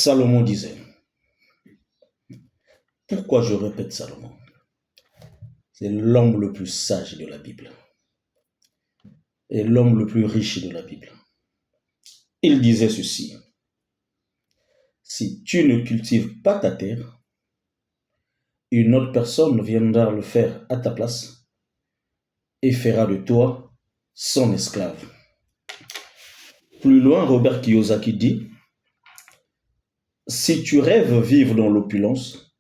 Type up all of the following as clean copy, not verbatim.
Salomon disait, pourquoi je répète Salomon? C'est l'homme le plus sage de la Bible et l'homme le plus riche de la Bible. Il disait ceci, si tu ne cultives pas ta terre, une autre personne viendra le faire à ta place et fera de toi son esclave. Plus loin, Robert Kiyosaki dit, si tu rêves vivre dans l'opulence,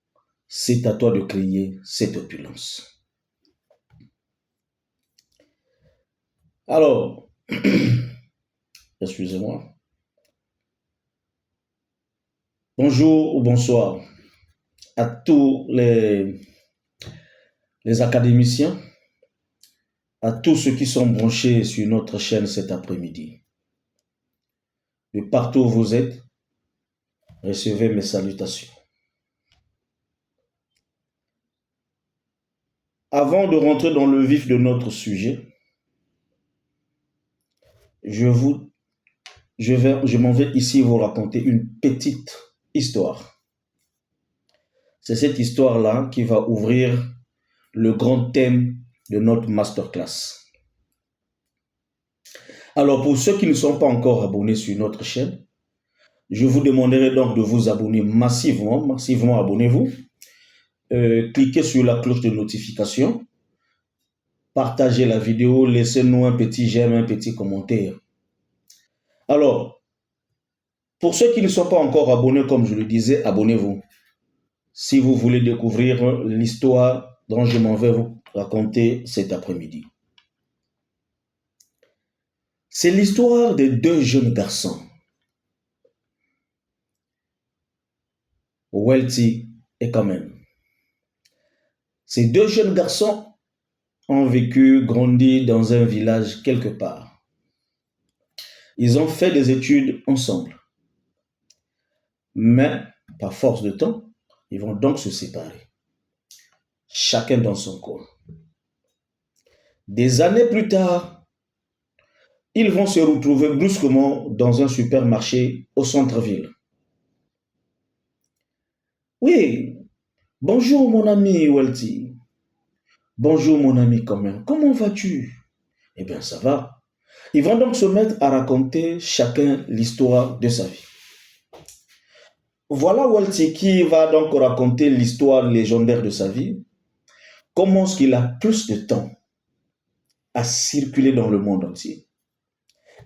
c'est à toi de créer cette opulence. Alors, excusez-moi. Bonjour ou bonsoir à tous les académiciens, à tous ceux qui sont branchés sur notre chaîne cet après-midi. De partout où vous êtes, recevez mes salutations. Avant de rentrer dans le vif de notre sujet, je m'en vais ici vous raconter une petite histoire. C'est cette histoire-là qui va ouvrir le grand thème de notre masterclass. Alors, pour ceux qui ne sont pas encore abonnés sur notre chaîne, je vous demanderai donc de vous abonner massivement abonnez-vous. Cliquez sur la cloche de notification, partagez la vidéo, laissez-nous un petit j'aime, un petit commentaire. Alors, pour ceux qui ne sont pas encore abonnés, comme je le disais, abonnez-vous. Si vous voulez découvrir l'histoire dont je m'en vais vous raconter cet après-midi. C'est l'histoire de deux jeunes garçons, Welty et Kamen. Ces deux jeunes garçons ont grandi dans un village quelque part. Ils ont fait des études ensemble. Mais, par force de temps, ils vont donc se séparer. Chacun dans son coin. Des années plus tard, ils vont se retrouver brusquement dans un supermarché au centre-ville. Oui, bonjour mon ami Welty. Bonjour mon ami Kamen. Comment vas-tu? Eh bien, ça va. Ils vont donc se mettre à raconter chacun l'histoire de sa vie. Voilà Welty qui va donc raconter l'histoire légendaire de sa vie. Comment est-ce qu'il a plus de temps à circuler dans le monde entier,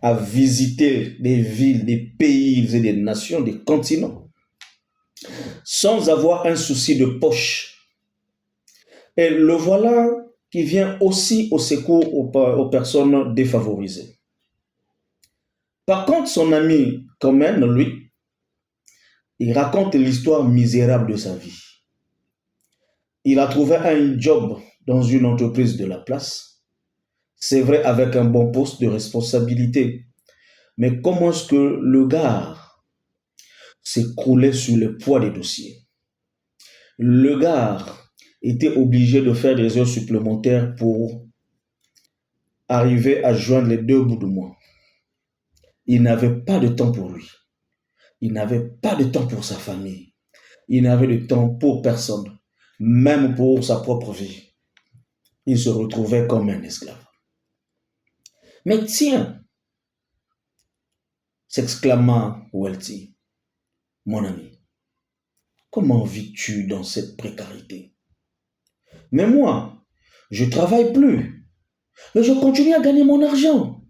à visiter des villes, des pays et des nations, des continents, sans avoir un souci de poche. Et le voilà qui vient aussi au secours aux personnes défavorisées. Par contre, son ami Kamen, lui, il raconte l'histoire misérable de sa vie. Il a trouvé un job dans une entreprise de la place. C'est vrai, avec un bon poste de responsabilité. Mais comment est-ce que le gars s'écroulait sous le poids des dossiers? Le gars était obligé de faire des heures supplémentaires pour arriver à joindre les deux bouts du mois. Il n'avait pas de temps pour lui. Il n'avait pas de temps pour sa famille. Il n'avait de temps pour personne, même pour sa propre vie. Il se retrouvait comme un esclave. Mais tiens, s'exclama Welty, mon ami, comment vis-tu dans cette précarité? Mais moi, je ne travaille plus, mais je continue à gagner mon argent.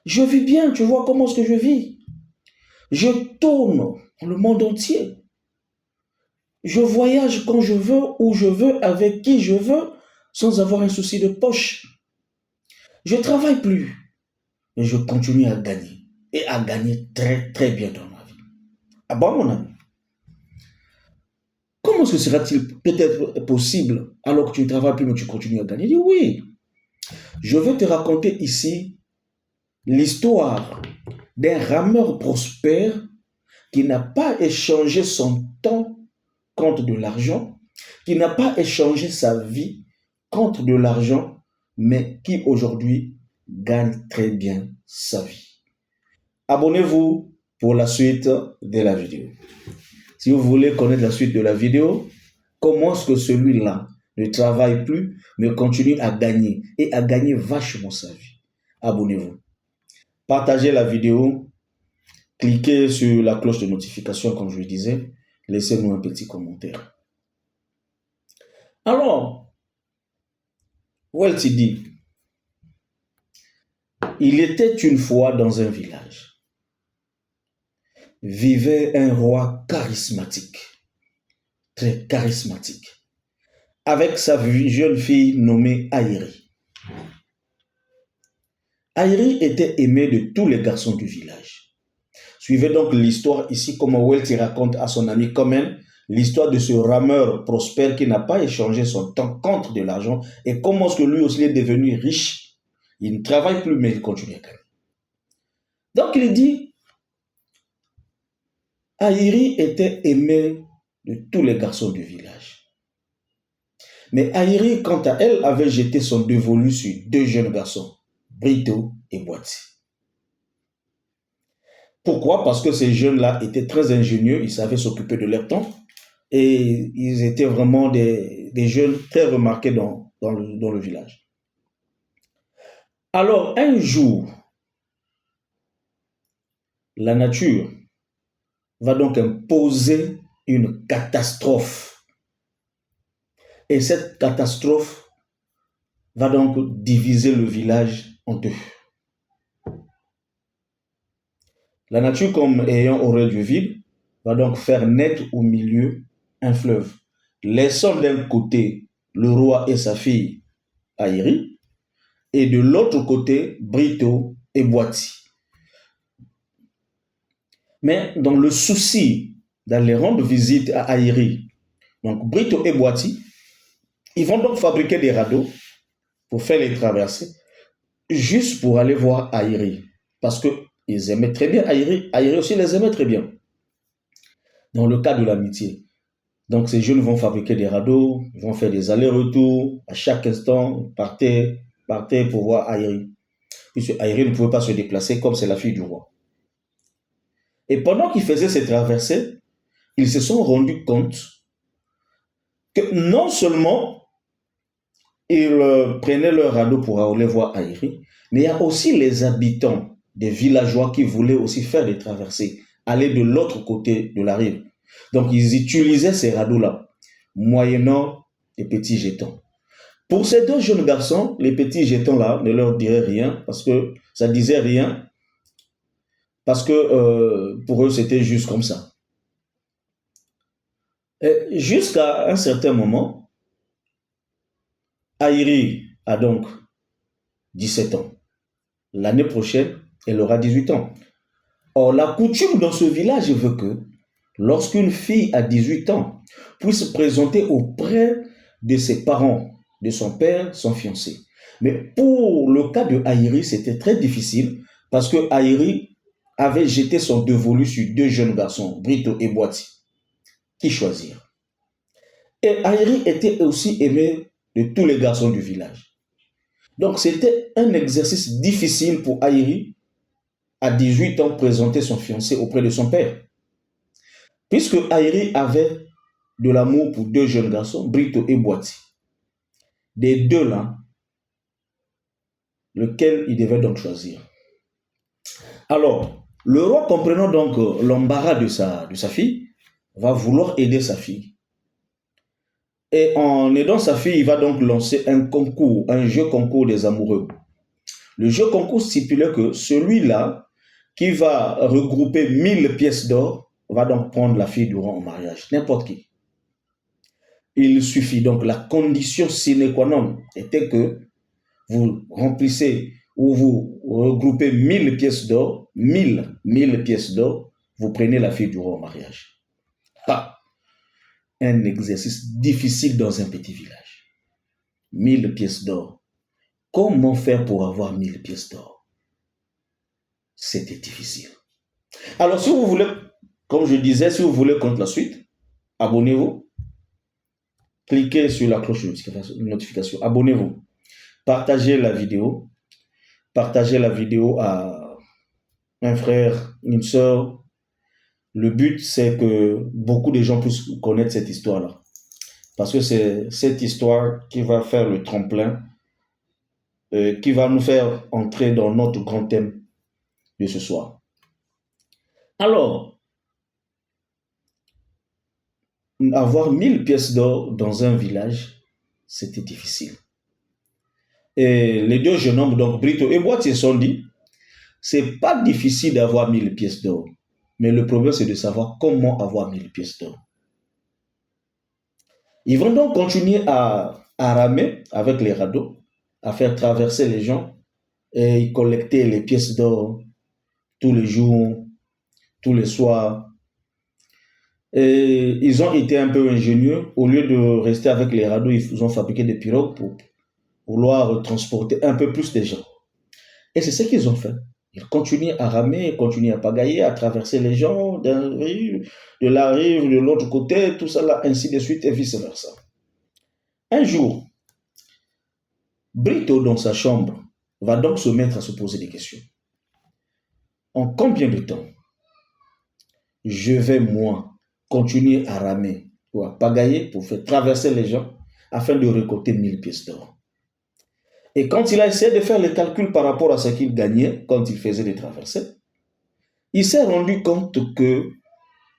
Je vis bien, tu vois comment est-ce que je vis. Je tourne dans le monde entier. Je voyage quand je veux, où je veux, avec qui je veux, sans avoir un souci de poche. Je ne travaille plus, mais je continue à gagner. Et à gagner très très bien dans ma vie. Ah bon mon ami? Comment est-ce que sera-t-il peut-être possible alors que tu ne travailles plus mais tu continues à gagner? Il dit oui. Je vais te raconter ici l'histoire d'un rameur prospère qui n'a pas échangé son temps contre de l'argent, qui n'a pas échangé sa vie contre de l'argent, mais qui aujourd'hui gagne très bien sa vie. Abonnez-vous, pour la suite de la vidéo. Si vous voulez connaître la suite de la vidéo, comment est-ce que celui-là ne travaille plus, mais continue à gagner et à gagner vachement sa vie. Abonnez-vous. Partagez la vidéo. Cliquez sur la cloche de notification, comme je le disais. Laissez-nous un petit commentaire. Alors, Welty dit, il était une fois dans un village. Vivait un roi charismatique, très charismatique, avec sa jeune fille nommée Aïri. Aïri était aimée de tous les garçons du village. Suivez donc l'histoire ici, comment Welty raconte à son ami Komen l'histoire de ce rameur prospère qui n'a pas échangé son temps contre de l'argent et comment est-ce que lui aussi est devenu riche. Il ne travaille plus, mais il continue à gagner. Donc il dit, Aïri était aimée de tous les garçons du village. Mais Aïri, quant à elle, avait jeté son dévolu sur deux jeunes garçons, Brito et Boiti. Pourquoi? Parce que ces jeunes-là étaient très ingénieux, ils savaient s'occuper de leur temps et ils étaient vraiment des jeunes très remarqués dans le village. Alors, un jour, la nature va donc imposer une catastrophe. Et cette catastrophe va donc diviser le village en deux. La nature, comme ayant horreur du vide, va donc faire naître au milieu un fleuve, laissant d'un côté le roi et sa fille Aïri, et de l'autre côté Brito et Boiti. Mais dans le souci d'aller rendre visite à Aïri, donc Brito et Boiti, ils vont donc fabriquer des radeaux pour faire les traversées, juste pour aller voir Aïri, parce qu'ils aimaient très bien Aïri, Aïri aussi les aimait très bien, dans le cas de l'amitié. Donc ces jeunes vont fabriquer des radeaux, ils vont faire des allers-retours, à chaque instant, partaient pour voir Aïri, puisque Aïri ne pouvait pas se déplacer comme c'est la fille du roi. Et pendant qu'ils faisaient ces traversées, ils se sont rendus compte que non seulement ils prenaient leur radeau pour aller voir Aïri, mais il y a aussi les habitants des villageois qui voulaient aussi faire des traversées, aller de l'autre côté de la rive. Donc ils utilisaient ces radeaux-là, moyennant des petits jetons. Pour ces deux jeunes garçons, les petits jetons-là ne leur diraient rien, parce que ça disait rien, parce que pour eux c'était juste comme ça. Jusqu'à un certain moment, Aïri a donc 17 ans. L'année prochaine, elle aura 18 ans. Or, la coutume dans ce village veut que lorsqu'une fille a 18 ans, puisse se présenter auprès de ses parents, de son père, son fiancé. Mais pour le cas de Aïri, c'était très difficile parce que Aïri avait jeté son dévolu sur deux jeunes garçons, Brito et Boiti. Qui choisir? Et Aïri était aussi aimé de tous les garçons du village. Donc c'était un exercice difficile pour Aïri, à 18 ans, présenter son fiancé auprès de son père. Puisque Aïri avait de l'amour pour deux jeunes garçons, Brito et Boiti. Des deux là, lequel il devait donc choisir. Alors, le roi, comprenant donc l'embarras de sa fille, va vouloir aider sa fille. Et en aidant sa fille, il va donc lancer un concours, un jeu concours des amoureux. Le jeu concours stipulait que celui-là qui va regrouper 1000 pièces d'or va donc prendre la fille du roi en mariage, n'importe qui. Il suffit donc, la condition sine qua non était que vous remplissez ou vous regroupez 1000 pièces d'or, 1000 pièces d'or, vous prenez la fille du roi en mariage. Ah, un exercice difficile dans un petit village. 1000 pièces d'or. Comment faire pour avoir 1000 pièces d'or? C'était difficile. Alors, si vous voulez, comme je disais, si vous voulez connaître la suite, abonnez-vous. Cliquez sur la cloche de notification. Abonnez-vous. Partagez la vidéo. Partagez la vidéo à un frère, une soeur, Le but, c'est que beaucoup de gens puissent connaître cette histoire-là. Parce que c'est cette histoire qui va faire le tremplin, qui va nous faire entrer dans notre grand thème de ce soir. Alors, avoir 1000 pièces d'or dans un village, c'était difficile. Et les deux jeunes hommes, donc Brito et Boîtier, se sont dit, c'est pas difficile d'avoir 1000 pièces d'or. Mais le problème, c'est de savoir comment avoir 1000 pièces d'or. Ils vont donc continuer à ramer avec les radeaux, à faire traverser les gens et collecter les pièces d'or tous les jours, tous les soirs. Et ils ont été un peu ingénieux. Au lieu de rester avec les radeaux, ils ont fabriqué des pirogues pour vouloir transporter un peu plus de gens. Et c'est ce qu'ils ont fait. Ils continuent à ramer, ils continuent à pagailler, à traverser les gens d'un rive, de la rive, de l'autre côté, tout ça là, ainsi de suite et vice-versa. Un jour, Brito, dans sa chambre, va donc se mettre à se poser des questions. En combien de temps je vais, moi, continuer à ramer ou à pagailler pour faire traverser les gens afin de récolter 1000 pièces d'or? Et quand il a essayé de faire les calculs par rapport à ce qu'il gagnait quand il faisait des traversées, il s'est rendu compte que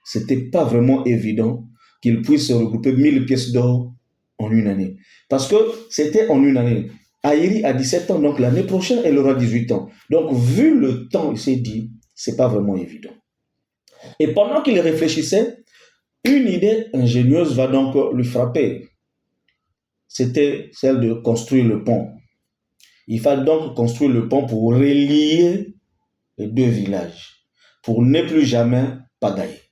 c'était pas vraiment évident qu'il puisse regrouper 1000 pièces d'or en une année. Parce que c'était en une année. Aïri a 17 ans, donc l'année prochaine, elle aura 18 ans. Donc, vu le temps, il s'est dit, c'est pas vraiment évident. Et pendant qu'il réfléchissait, une idée ingénieuse va donc lui frapper. C'était celle de construire le pont. Il fallait donc construire le pont pour relier les deux villages, pour ne plus jamais pagailler.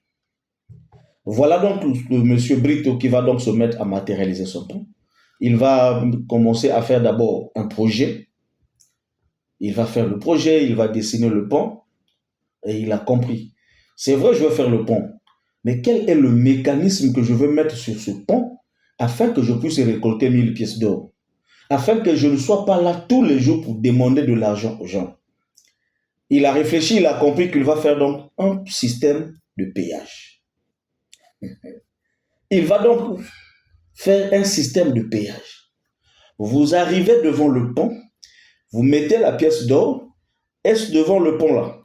Voilà donc le monsieur Brito qui va donc se mettre à matérialiser son pont. Il va commencer à faire d'abord un projet. Il va faire le projet, il va dessiner le pont et il a compris. C'est vrai, je veux faire le pont, mais quel est le mécanisme que je veux mettre sur ce pont afin que je puisse récolter 1000 pièces d'or, afin que je ne sois pas là tous les jours pour demander de l'argent aux gens. Il a réfléchi, il a compris qu'il va faire donc un système de payage. Il va donc faire un système de payage. Vous arrivez devant le pont, vous mettez la pièce d'or, et devant le pont là,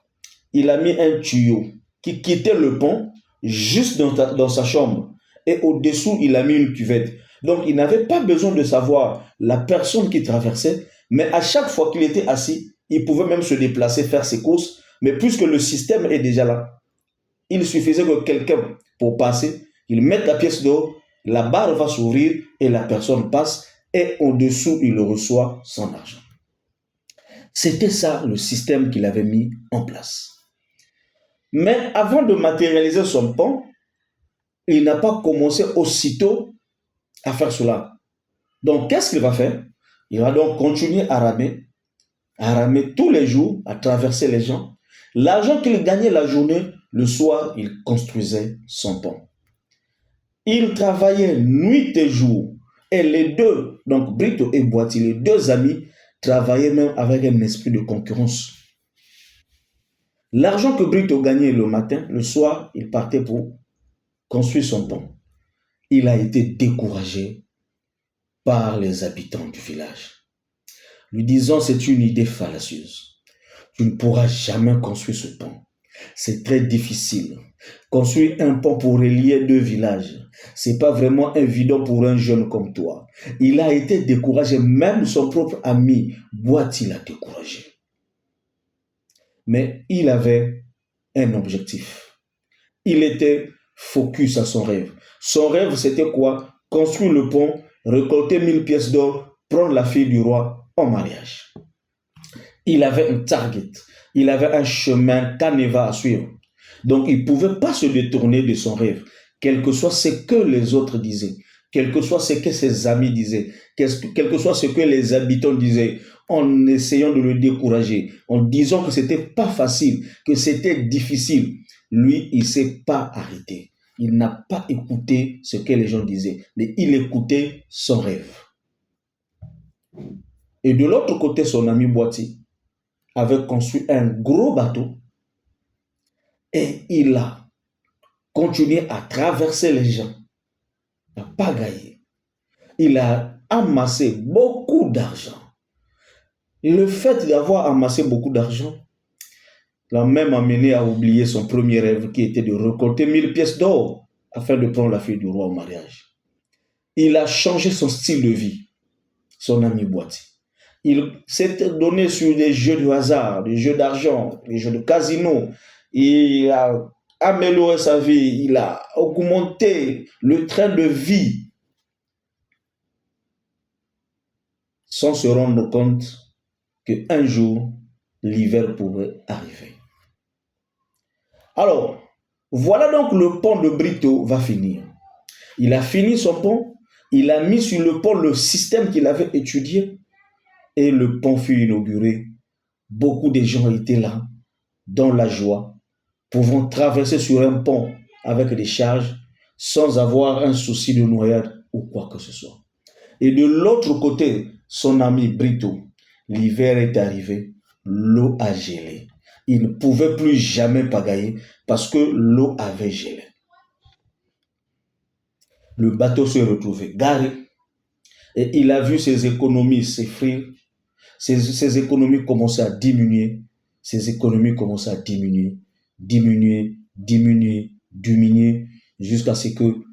il a mis un tuyau qui quittait le pont juste dans sa chambre. Et au-dessous, il a mis une cuvette. Donc, il n'avait pas besoin de savoir la personne qui traversait, mais à chaque fois qu'il était assis, il pouvait même se déplacer, faire ses courses. Mais puisque le système est déjà là, il suffisait que quelqu'un, pour passer, il mette la pièce d'or, la barre va s'ouvrir et la personne passe et au-dessous, il reçoit son argent. C'était ça le système qu'il avait mis en place. Mais avant de matérialiser son pont, il n'a pas commencé aussitôt à faire cela. Donc, qu'est-ce qu'il va faire? Il va donc continuer à ramer tous les jours, à traverser les gens. L'argent qu'il gagnait la journée, le soir, il construisait son pont. Il travaillait nuit et jour. Et les deux, donc Brito et Boiti, les deux amis, travaillaient même avec un esprit de concurrence. L'argent que Brito gagnait le matin, le soir, il partait pour construire son pont. Il a été découragé par les habitants du village, lui disant c'est une idée fallacieuse. Tu ne pourras jamais construire ce pont. C'est très difficile. Construire un pont pour relier deux villages, c'est pas vraiment évident pour un jeune comme toi. Il a été découragé, même son propre ami Boiti l'a découragé. Mais il avait un objectif. Il était focus à son rêve. Son rêve, c'était quoi? Construire le pont, récolter 1000 pièces d'or, prendre la fille du roi en mariage. Il avait un target. Il avait un chemin canevas à suivre. Donc, il ne pouvait pas se détourner de son rêve, quel que soit ce que les autres disaient, quel que soit ce que ses amis disaient, quel que soit ce que les habitants disaient, en essayant de le décourager, en disant que c'était pas facile, que c'était difficile. Lui, il ne s'est pas arrêté. Il n'a pas écouté ce que les gens disaient, mais il écoutait son rêve. Et de l'autre côté, son ami Boiti avait construit un gros bateau et il a continué à traverser les gens, à pagailler. Il a amassé beaucoup d'argent. Le fait d'avoir amassé beaucoup d'argent l'a même amené à oublier son premier rêve qui était de récolter 1000 pièces d'or afin de prendre la fille du roi au mariage. Il a changé son style de vie, son ami Boati. Il s'est donné sur des jeux de hasard, des jeux d'argent, des jeux de casino. Il a amélioré sa vie, il a augmenté le train de vie sans se rendre compte qu'un jour, l'hiver pourrait arriver. Alors, voilà donc le pont de Brito va finir. Il a fini son pont, il a mis sur le pont le système qu'il avait étudié et le pont fut inauguré. Beaucoup de gens étaient là, dans la joie, pouvant traverser sur un pont avec des charges sans avoir un souci de noyade ou quoi que ce soit. Et de l'autre côté, son ami Brito, l'hiver est arrivé, l'eau a gelé. Il ne pouvait plus jamais pagayer parce que l'eau avait gelé. Le bateau s'est retrouvé garé et il a vu ses économies s'effrire. Ses économies commençaient à diminuer. Ses économies commençaient à diminuer, diminuer, jusqu'à ce qu'il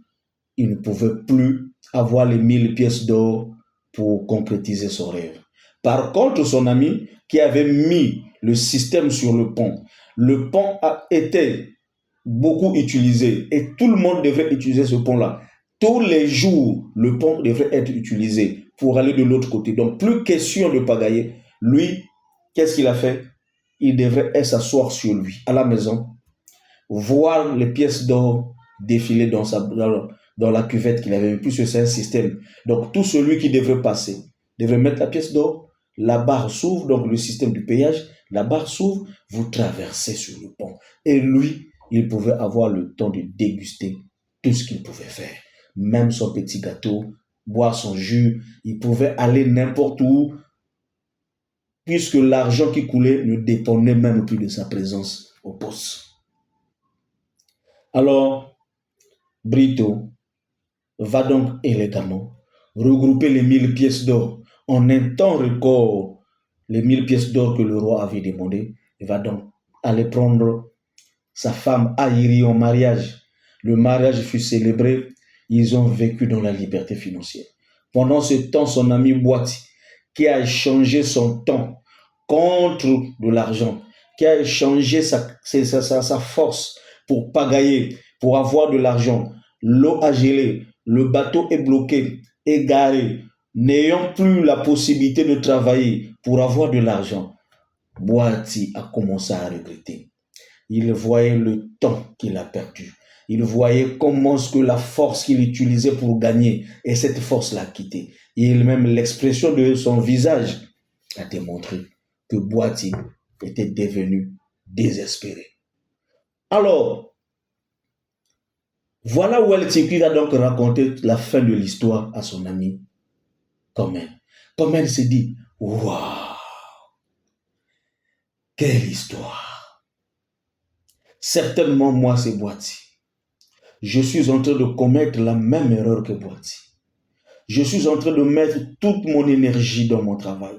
ne pouvait plus avoir les 1000 pièces d'or pour concrétiser son rêve. Par contre, son ami qui avait mis le système sur le pont a été beaucoup utilisé et tout le monde devrait utiliser ce pont-là. Tous les jours, le pont devrait être utilisé pour aller de l'autre côté. Donc, plus question de pagayer. Lui, qu'est-ce qu'il a fait? Il devrait s'asseoir sur lui, à la maison, voir les pièces d'or défiler dans la cuvette qu'il avait mis, puisque c'est un système. Donc, tout celui qui devrait passer devrait mettre la pièce d'or, la barre s'ouvre, donc le système du payage, la barre s'ouvre, vous traversez sur le pont. Et lui, il pouvait avoir le temps de déguster tout ce qu'il pouvait faire. Même son petit gâteau, boire son jus, il pouvait aller n'importe où, puisque l'argent qui coulait ne dépendait même plus de sa présence au poste. Alors, Brito va donc élégamment regrouper les 1000 pièces d'or en un temps record, les 1000 pièces d'or que le roi avait demandé. Il va donc aller prendre sa femme Aïri en mariage. Le mariage fut célébré. Ils ont vécu dans la liberté financière. Pendant ce temps, son ami Boati, qui a échangé son temps contre de l'argent, qui a échangé sa force pour pagayer, pour avoir de l'argent. L'eau a gelé, le bateau est bloqué, égaré, n'ayant plus la possibilité de travailler pour avoir de l'argent. Boati a commencé à regretter. Il voyait le temps qu'il a perdu. Il voyait comment ce que la force qu'il utilisait pour gagner, et cette force l'a quitté. Et même l'expression de son visage a démontré que Boati était devenu désespéré. Alors, voilà où Eltiki a donc raconté la fin de l'histoire à son ami Comène. Comène s'est dit, waouh, quelle histoire. Certainement, moi, c'est Boati. Je suis en train de commettre la même erreur que Boati. Je suis en train de mettre toute mon énergie dans mon travail.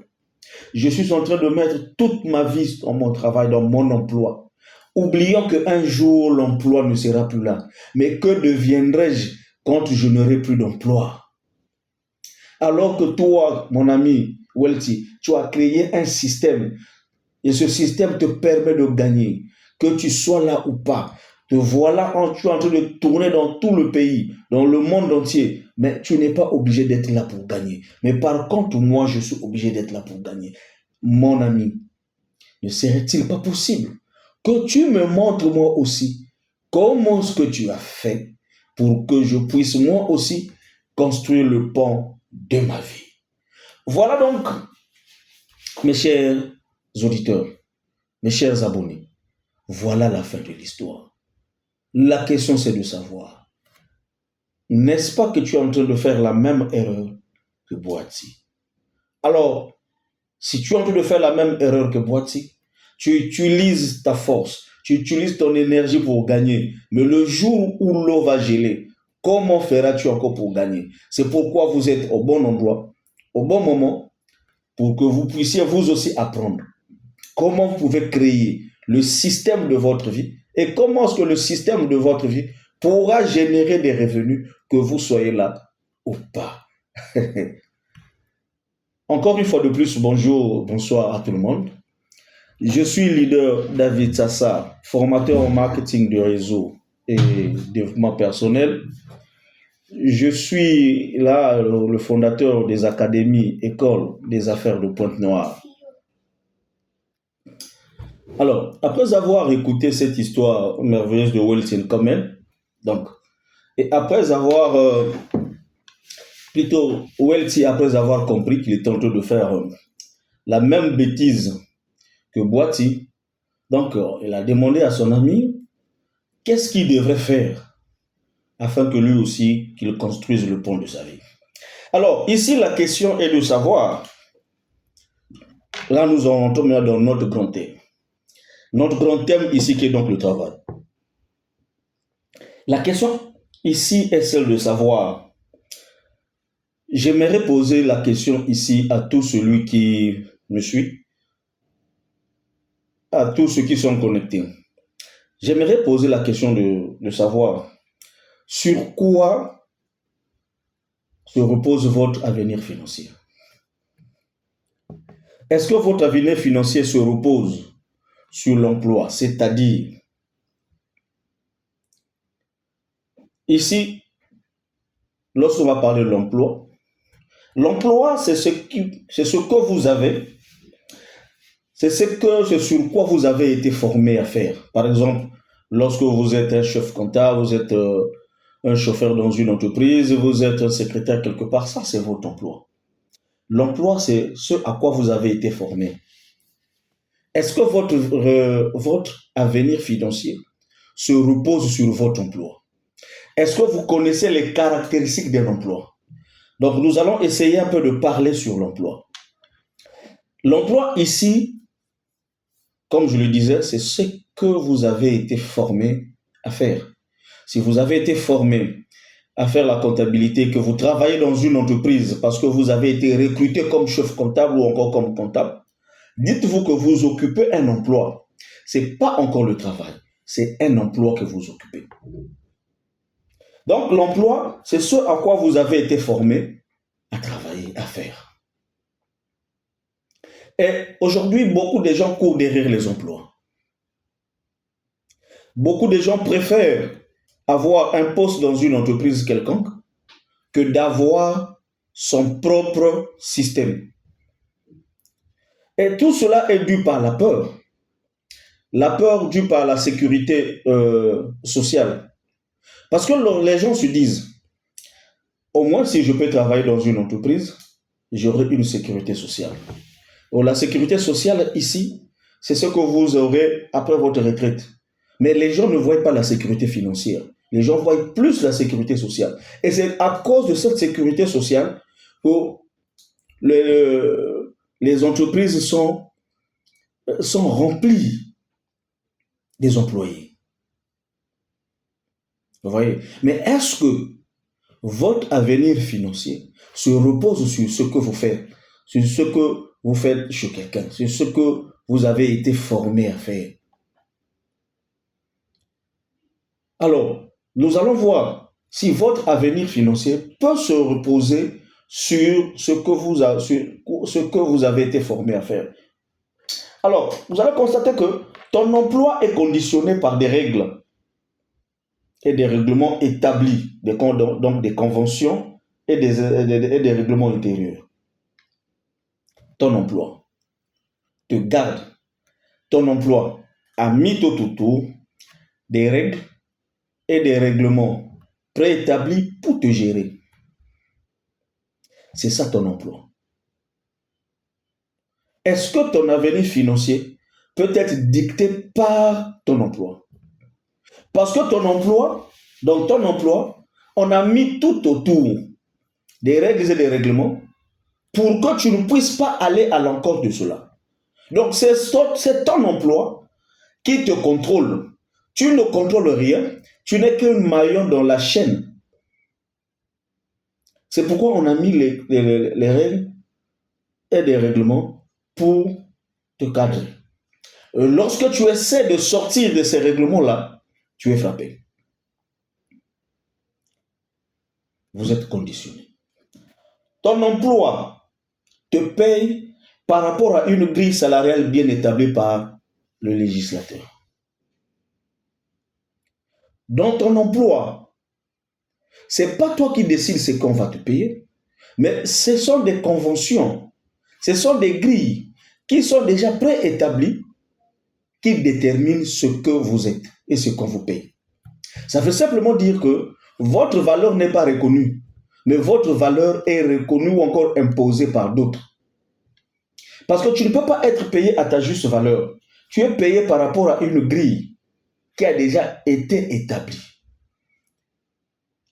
Je suis en train de mettre toute ma vie dans mon travail, dans mon emploi. Oubliant qu'un jour, l'emploi ne sera plus là. Mais que deviendrai-je quand je n'aurai plus d'emploi? Alors que toi, mon ami Welty, tu as créé un système et ce système te permet de gagner. Que tu sois là ou pas, te voilà, tu es en train de tourner dans tout le pays, dans le monde entier, mais tu n'es pas obligé d'être là pour gagner. Mais par contre, moi, je suis obligé d'être là pour gagner. Mon ami, ne serait-il pas possible que tu me montres moi aussi comment ce que tu as fait pour que je puisse moi aussi construire le pont de ma vie? Voilà donc, mes chers auditeurs, mes chers abonnés, voilà la fin de l'histoire. La question, c'est de savoir, n'est-ce pas que tu es en train de faire la même erreur que Boati? Alors, si tu es en train de faire la même erreur que Boati, tu utilises ta force, tu utilises ton énergie pour gagner. Mais le jour où l'eau va geler, comment feras-tu encore pour gagner? C'est pourquoi vous êtes au bon endroit, au bon moment, pour que vous puissiez vous aussi apprendre comment vous pouvez créer le système de votre vie et comment est-ce que le système de votre vie pourra générer des revenus que vous soyez là ou pas. Encore une fois de plus, bonjour, bonsoir à tout le monde. Je suis leader David Sassa, formateur en marketing de réseau et développement personnel. Je suis là le fondateur des académies École des affaires de Pointe-Noire. Alors, après avoir écouté cette histoire merveilleuse de Wealthy and Common, et après avoir Wealthy, après avoir compris qu'il était en train de faire la même bêtise que Boiti, donc il a demandé à son ami qu'est-ce qu'il devrait faire afin que lui aussi qu'il construise le pont de sa vie. Alors, ici, la question est de savoir, là nous entrons dans notre grand thème. Notre grand thème ici qui est donc le travail. La question ici est celle de savoir, j'aimerais poser la question ici à tout celui qui me suit, à tous ceux qui sont connectés. J'aimerais poser la question de savoir sur quoi se repose votre avenir financier. Est-ce que votre avenir financier se repose sur l'emploi, c'est-à-dire, ici, lorsqu'on va parler de l'emploi, c'est ce que vous avez, c'est sur quoi vous avez été formé à faire. Par exemple, lorsque vous êtes un chef comptable, vous êtes un chauffeur dans une entreprise, vous êtes un secrétaire quelque part, ça c'est votre emploi. L'emploi, c'est ce à quoi vous avez été formé. Est-ce que votre avenir financier se repose sur votre emploi? Est-ce que vous connaissez les caractéristiques de l'emploi? Donc, nous allons essayer un peu de parler sur l'emploi. L'emploi ici, comme je le disais, c'est ce que vous avez été formé à faire. Si vous avez été formé à faire la comptabilité, que vous travaillez dans une entreprise parce que vous avez été recruté comme chef comptable ou encore comme comptable, dites-vous que vous occupez un emploi. Ce n'est pas encore le travail, c'est un emploi que vous occupez. Donc l'emploi, c'est ce à quoi vous avez été formé à travailler, à faire. Et aujourd'hui, beaucoup de gens courent derrière les emplois. Beaucoup de gens préfèrent avoir un poste dans une entreprise quelconque que d'avoir son propre système. Et tout cela est dû par la peur. La peur due par la sécurité sociale. Parce que les gens se disent, au moins si je peux travailler dans une entreprise, j'aurai une sécurité sociale. Bon, la sécurité sociale ici, c'est ce que vous aurez après votre retraite. Mais les gens ne voient pas la sécurité financière. Les gens voient plus la sécurité sociale. Et c'est à cause de cette sécurité sociale que les entreprises sont remplies des employés. Vous voyez? Mais est-ce que votre avenir financier se repose sur ce que vous faites, sur ce que vous faites chez quelqu'un, sur ce que vous avez été formé à faire? Alors, nous allons voir si votre avenir financier peut se reposer sur ce que vous avez été formé à faire. Alors, vous allez constater que ton emploi est conditionné par des règles et des règlements établis, donc des conventions et des règlements intérieurs. Ton emploi te garde. Ton emploi a mis tout autour des règles et des règlements préétablis pour te gérer. C'est ça ton emploi. Est-ce que ton avenir financier peut être dicté par ton emploi? Parce que ton emploi, dans ton emploi, on a mis tout autour des règles et des règlements pour que tu ne puisses pas aller à l'encontre de cela. Donc c'est ton emploi qui te contrôle. Tu ne contrôles rien, tu n'es qu'un maillon dans la chaîne. C'est pourquoi on a mis les règles et des règlements pour te cadrer. Lorsque tu essaies de sortir de ces règlements-là, tu es frappé. Vous êtes conditionné. Ton emploi te paye par rapport à une grille salariale bien établie par le législateur. Dans ton emploi, ce n'est pas toi qui décides ce qu'on va te payer, mais ce sont des conventions, ce sont des grilles qui sont déjà préétablies, qui déterminent ce que vous êtes et ce qu'on vous paye. Ça veut simplement dire que votre valeur n'est pas reconnue, mais votre valeur est reconnue ou encore imposée par d'autres. Parce que tu ne peux pas être payé à ta juste valeur. Tu es payé par rapport à une grille qui a déjà été établie.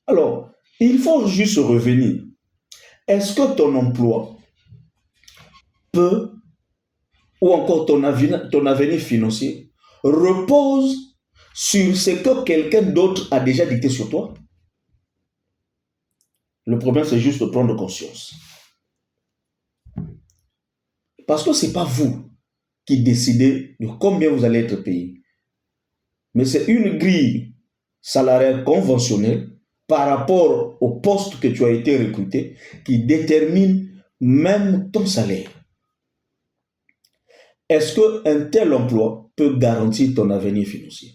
Alors, il faut juste revenir. Est-ce que ton emploi peut, ou encore ton avenir financier, repose sur ce que quelqu'un d'autre a déjà dicté sur toi? Le problème, c'est juste de prendre conscience. Parce que ce n'est pas vous qui décidez de combien vous allez être payé. Mais c'est une grille salariale conventionnelle par rapport au poste que tu as été recruté qui détermine même ton salaire. Est-ce qu'un tel emploi peut garantir ton avenir financier?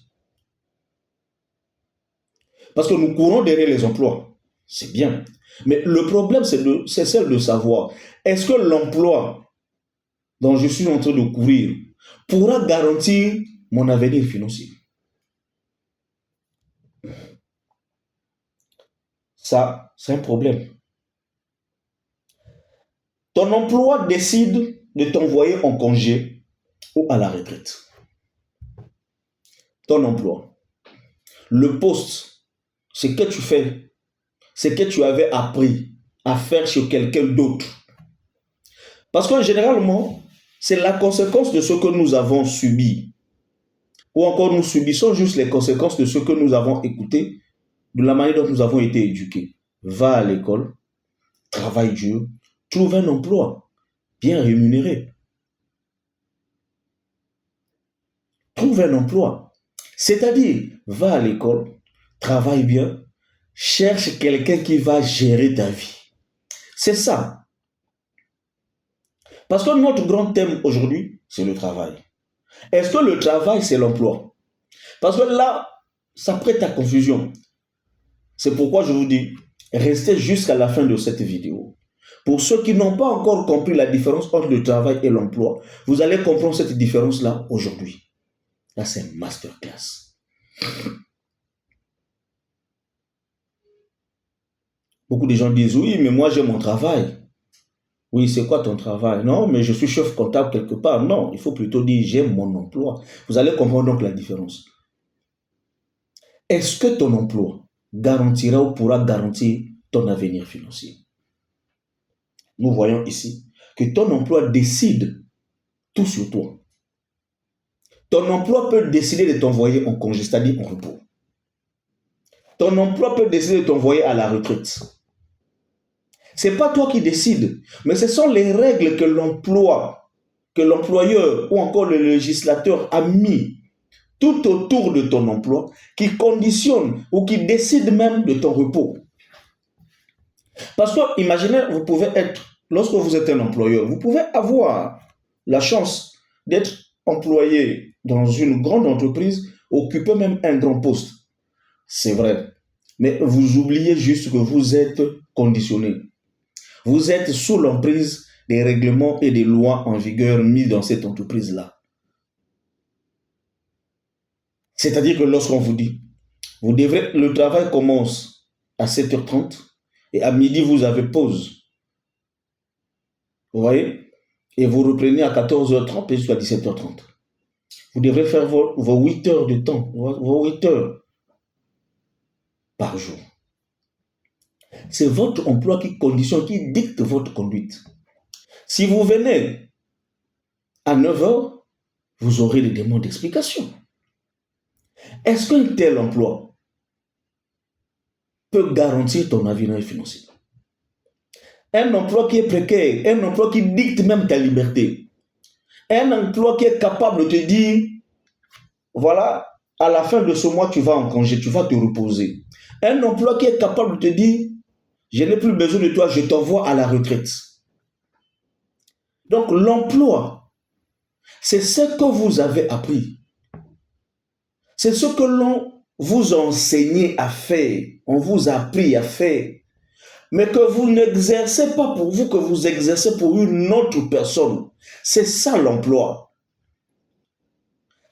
Parce que nous courons derrière les emplois, c'est bien. Mais le problème, c'est celle de savoir, est-ce que l'emploi dont je suis en train de courir pourra garantir mon avenir financier? Ça, c'est un problème. Ton emploi décide de t'envoyer en congé ou à la retraite. Ton emploi. Le poste, ce que tu fais, ce que tu avais appris à faire chez quelqu'un d'autre. Parce que généralement, c'est la conséquence de ce que nous avons subi. Ou encore nous subissons juste les conséquences de ce que nous avons écouté, de la manière dont nous avons été éduqués. Va à l'école, travaille dur, trouve un emploi bien rémunéré. Trouve un emploi. C'est-à-dire, va à l'école, travaille bien, cherche quelqu'un qui va gérer ta vie. C'est ça. Parce que notre grand thème aujourd'hui, c'est le travail. Est-ce que le travail, c'est l'emploi? Parce que là, ça prête à confusion. C'est pourquoi je vous dis, restez jusqu'à la fin de cette vidéo. Pour ceux qui n'ont pas encore compris la différence entre le travail et l'emploi, vous allez comprendre cette différence-là aujourd'hui. Là, c'est une masterclass. Beaucoup de gens disent, oui, mais moi j'ai mon travail. Oui, c'est quoi ton travail? Non, mais je suis chef comptable quelque part. Non, il faut plutôt dire, j'aime mon emploi. Vous allez comprendre donc la différence. Est-ce que ton emploi garantira ou pourra garantir ton avenir financier? Nous voyons ici que ton emploi décide tout sur toi. Ton emploi peut décider de t'envoyer en congé, c'est-à-dire en repos. Ton emploi peut décider de t'envoyer à la retraite. Ce n'est pas toi qui décides, mais ce sont les règles que l'employeur ou encore le législateur a mis tout autour de ton emploi qui conditionnent ou qui décident même de ton repos. Parce que, imaginez, vous pouvez être, lorsque vous êtes un employeur, vous pouvez avoir la chance d'être employé dans une grande entreprise, occuper même un grand poste. C'est vrai. Mais vous oubliez juste que vous êtes conditionné. Vous êtes sous l'emprise des règlements et des lois en vigueur mis dans cette entreprise-là. C'est-à-dire que lorsqu'on vous dit, le travail commence à 7h30 et à midi, vous avez pause. Vous voyez? Et vous reprenez à 14h30 et jusqu'à 17h30. Vous devrez faire vos 8 heures de temps, vos 8 heures par jour. C'est votre emploi qui conditionne, qui dicte votre conduite. Si vous venez à 9h, vous aurez des demandes d'explication. Est-ce qu'un tel emploi peut garantir ton avenir financier? Un emploi qui est précaire, un emploi qui dicte même ta liberté, un emploi qui est capable de te dire, voilà, à la fin de ce mois, tu vas en congé, tu vas te reposer. Un emploi qui est capable de te dire, je n'ai plus besoin de toi, je t'envoie à la retraite. Donc l'emploi, c'est ce que vous avez appris. C'est ce que l'on vous a enseigné à faire. On vous a appris à faire. Mais que vous n'exercez pas pour vous, que vous exercez pour une autre personne. C'est ça l'emploi.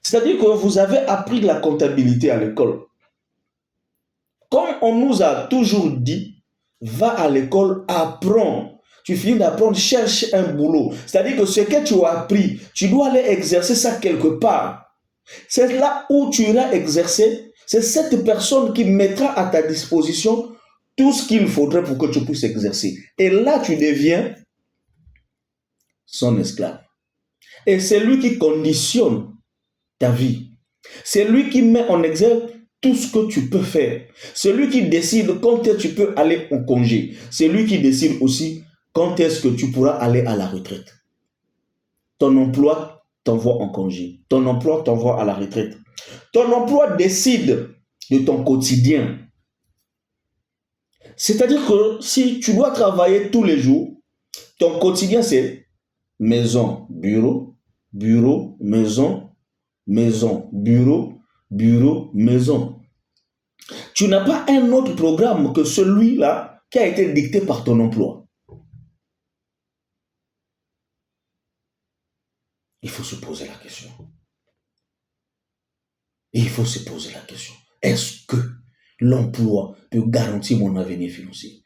C'est-à-dire que vous avez appris la comptabilité à l'école. Comme on nous a toujours dit, va à l'école, apprends. Tu finis d'apprendre, cherche un boulot. C'est-à-dire que ce que tu as appris, tu dois aller exercer ça quelque part. C'est là où tu iras exercer. C'est cette personne qui mettra à ta disposition tout ce qu'il faudrait pour que tu puisses exercer. Et là, tu deviens son esclave. Et c'est lui qui conditionne ta vie. C'est lui qui met en exergue tout ce que tu peux faire. C'est lui qui décide quand est-ce que tu peux aller au congé. C'est lui qui décide aussi quand est-ce que tu pourras aller à la retraite. Ton emploi t'envoie en congé. Ton emploi t'envoie à la retraite. Ton emploi décide de ton quotidien. C'est-à-dire que si tu dois travailler tous les jours, ton quotidien c'est maison, bureau, bureau, maison, maison, bureau, bureau, maison. Tu n'as pas un autre programme que celui-là qui a été dicté par ton emploi. Il faut se poser la question. Il faut se poser la question. Est-ce que l'emploi peut garantir mon avenir financier?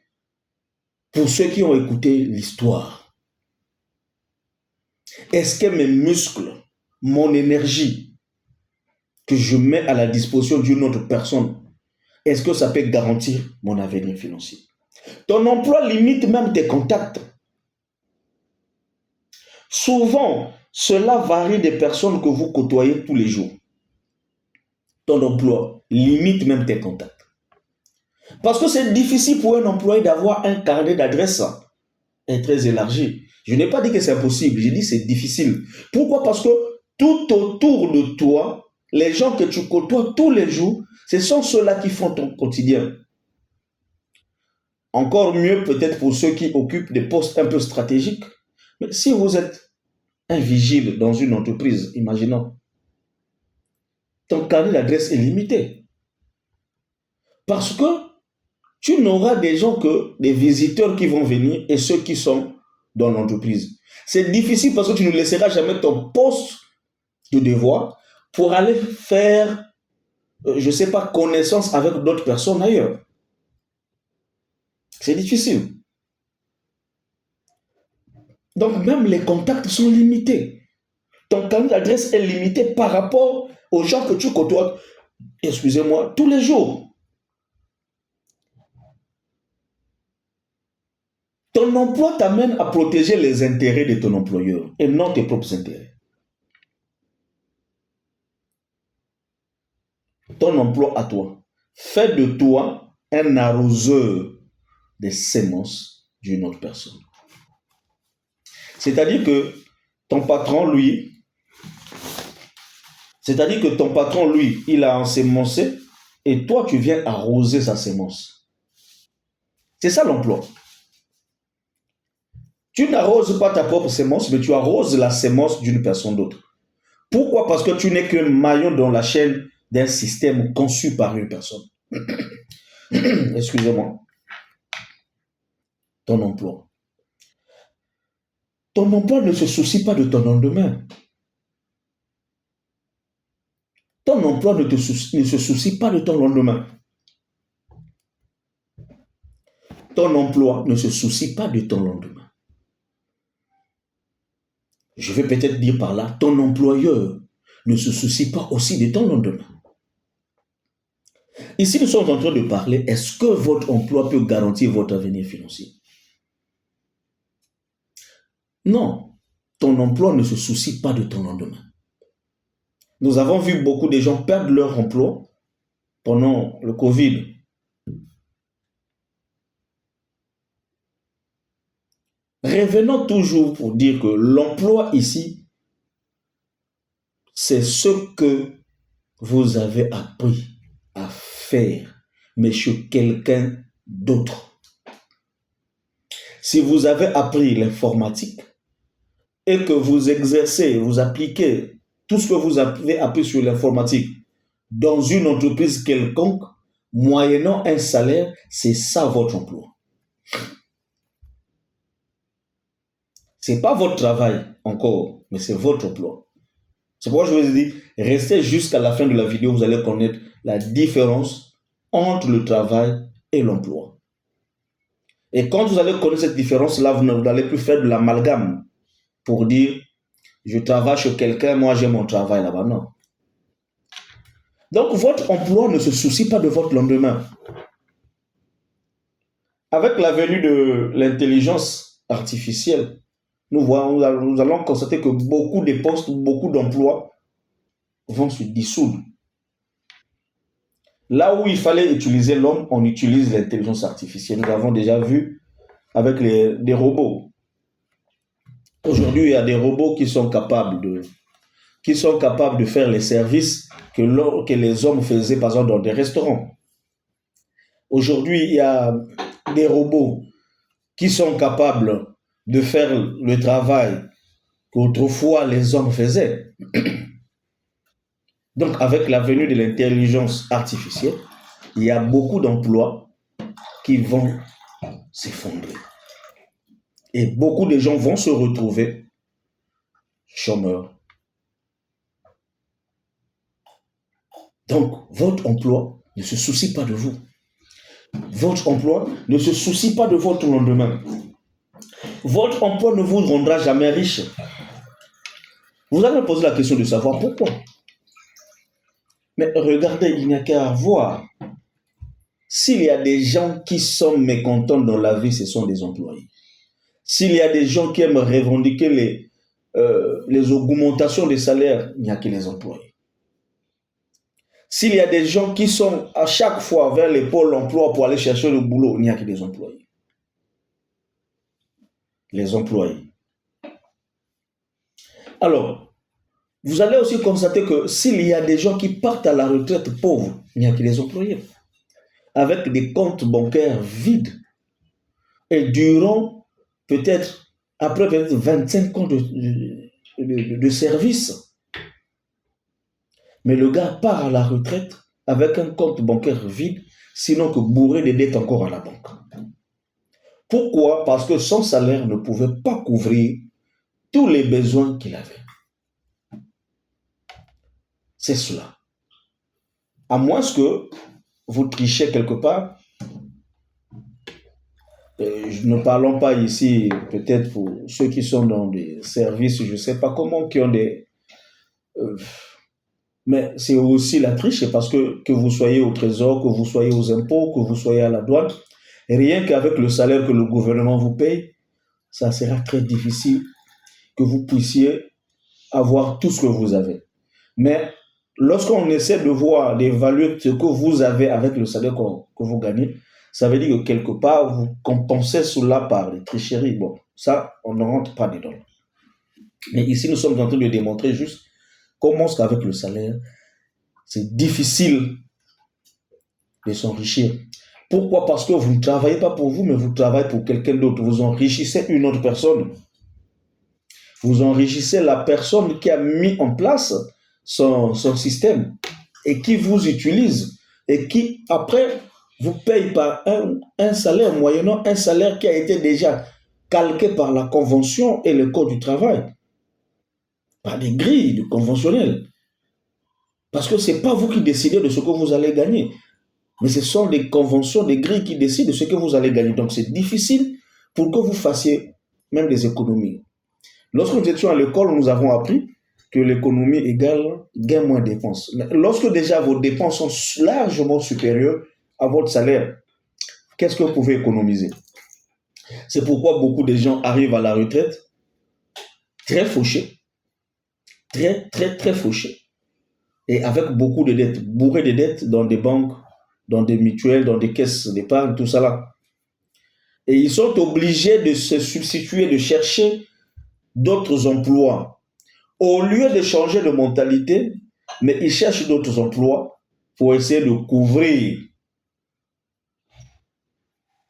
Pour ceux qui ont écouté l'histoire, est-ce que mes muscles, mon énergie que je mets à la disposition d'une autre personne, est-ce que ça peut garantir mon avenir financier? Ton emploi limite même tes contacts. Souvent, cela varie des personnes que vous côtoyez tous les jours. Ton emploi limite même tes contacts. Parce que c'est difficile pour un employé d'avoir un carnet d'adresses très élargi. Je n'ai pas dit que c'est impossible, j'ai dit que c'est difficile. Pourquoi? Parce que tout autour de toi, les gens que tu côtoies tous les jours, ce sont ceux-là qui font ton quotidien. Encore mieux peut-être pour ceux qui occupent des postes un peu stratégiques. Mais si vous êtes un vigile dans une entreprise, imaginons, ton carnet d'adresse est limité. Parce que tu n'auras des gens que des visiteurs qui vont venir et ceux qui sont dans l'entreprise. C'est difficile parce que tu ne laisseras jamais ton poste de devoir pour aller faire, je ne sais pas, connaissance avec d'autres personnes ailleurs. C'est difficile. Donc même les contacts sont limités. Ton carnet d'adresse est limité par rapport aux gens que tu côtoies, excusez-moi, tous les jours. Ton emploi t'amène à protéger les intérêts de ton employeur et non tes propres intérêts. Ton emploi à toi fait de toi un arroseur des semences d'une autre personne. C'est-à-dire que ton patron, lui, il a ensemencé et toi, tu viens arroser sa semence. C'est ça l'emploi. Tu n'arroses pas ta propre semence, mais tu arroses la semence d'une personne d'autre. Pourquoi? Parce que tu n'es qu'un maillon dans la chaîne d'un système conçu par une personne. Excusez-moi. Ton emploi. Ton emploi ne se soucie pas de ton lendemain. Ton emploi ne se soucie pas de ton lendemain. Ton emploi ne se soucie pas de ton lendemain. Je vais peut-être dire par là, ton employeur ne se soucie pas aussi de ton lendemain. Ici, nous sommes en train de parler, est-ce que votre emploi peut garantir votre avenir financier? Non, ton emploi ne se soucie pas de ton lendemain. Nous avons vu beaucoup de gens perdre leur emploi pendant le Covid. Revenons toujours pour dire que l'emploi ici, c'est ce que vous avez appris à faire, mais chez quelqu'un d'autre. Si vous avez appris l'informatique et que vous exercez, vous appliquez tout ce que vous avez appris sur l'informatique dans une entreprise quelconque, moyennant un salaire, c'est ça votre emploi. Ce n'est pas votre travail encore, mais c'est votre emploi. C'est pourquoi je vous ai dit, restez jusqu'à la fin de la vidéo, vous allez connaître la différence entre le travail et l'emploi. Et quand vous allez connaître cette différence-là, vous n'allez plus faire de l'amalgame pour dire, je travaille chez quelqu'un, moi j'ai mon travail là-bas. Non. Donc votre emploi ne se soucie pas de votre lendemain. Avec la venue de l'intelligence artificielle, nous allons constater que beaucoup de postes, beaucoup d'emplois vont se dissoudre. Là où il fallait utiliser l'homme, on utilise l'intelligence artificielle. Nous avons déjà vu avec des robots. Aujourd'hui, il y a des robots qui sont capables de faire les services que les hommes faisaient, par exemple, dans des restaurants. Aujourd'hui, il y a des robots qui sont capables de faire le travail qu'autrefois les hommes faisaient. Donc, avec la venue de l'intelligence artificielle, il y a beaucoup d'emplois qui vont s'effondrer. Et beaucoup de gens vont se retrouver chômeurs. Donc, votre emploi ne se soucie pas de vous. Votre emploi ne se soucie pas de votre lendemain. Votre emploi ne vous rendra jamais riche. Vous allez me poser la question de savoir pourquoi. Mais regardez, il n'y a qu'à voir. S'il y a des gens qui sont mécontents dans la vie, ce sont des employés. S'il y a des gens qui aiment revendiquer les augmentations des salaires, il n'y a que les employés. S'il y a des gens qui sont à chaque fois vers les pôles emploi pour aller chercher le boulot, il n'y a que des employés. Les employés. Alors, vous allez aussi constater que s'il y a des gens qui partent à la retraite pauvres, il n'y a que les employés. Avec des comptes bancaires vides. Et durant peut-être, après peut-être 25 ans de service. Mais le gars part à la retraite avec un compte bancaire vide, sinon que bourré de dettes encore à la banque. Pourquoi? Parce que son salaire ne pouvait pas couvrir tous les besoins qu'il avait. C'est cela. À moins que vous trichez quelque part. Ne parlons pas ici, peut-être pour ceux qui sont dans des services, je ne sais pas comment, qui ont des... mais c'est aussi la triche, parce que vous soyez au trésor, que vous soyez aux impôts, que vous soyez à la douane, rien qu'avec le salaire que le gouvernement vous paye, ça sera très difficile que vous puissiez avoir tout ce que vous avez. Mais lorsqu'on essaie de voir, d'évaluer ce que vous avez avec le salaire que vous gagnez, ça veut dire que quelque part, vous compensez cela par les tricheries. Bon, ça, on ne rentre pas dedans. Mais ici, nous sommes en train de démontrer juste comment est-ce qu'avec le salaire, c'est difficile de s'enrichir. Pourquoi? Parce que vous ne travaillez pas pour vous, mais vous travaillez pour quelqu'un d'autre. Vous enrichissez une autre personne. Vous enrichissez la personne qui a mis en place son système et qui vous utilise et qui, après, vous paye par un salaire, moyennant un salaire qui a été déjà calqué par la convention et le code du travail, par des grilles conventionnelles. Parce que ce n'est pas vous qui décidez de ce que vous allez gagner, mais ce sont des conventions, des grilles qui décident de ce que vous allez gagner. Donc c'est difficile pour que vous fassiez même des économies. Lorsque nous étions à l'école, nous avons appris que l'économie égale gain moins dépenses. Mais lorsque déjà vos dépenses sont largement supérieures à votre salaire, qu'est-ce que vous pouvez économiser? C'est pourquoi beaucoup de gens arrivent à la retraite très fauchés, très fauchés. et avec beaucoup de dettes, bourré de dettes dans des banques, dans des mutuelles, dans des caisses d'épargne, tout ça là. Et ils sont obligés de se substituer, de chercher d'autres emplois. Au lieu de changer de mentalité, mais ils cherchent d'autres emplois pour essayer de couvrir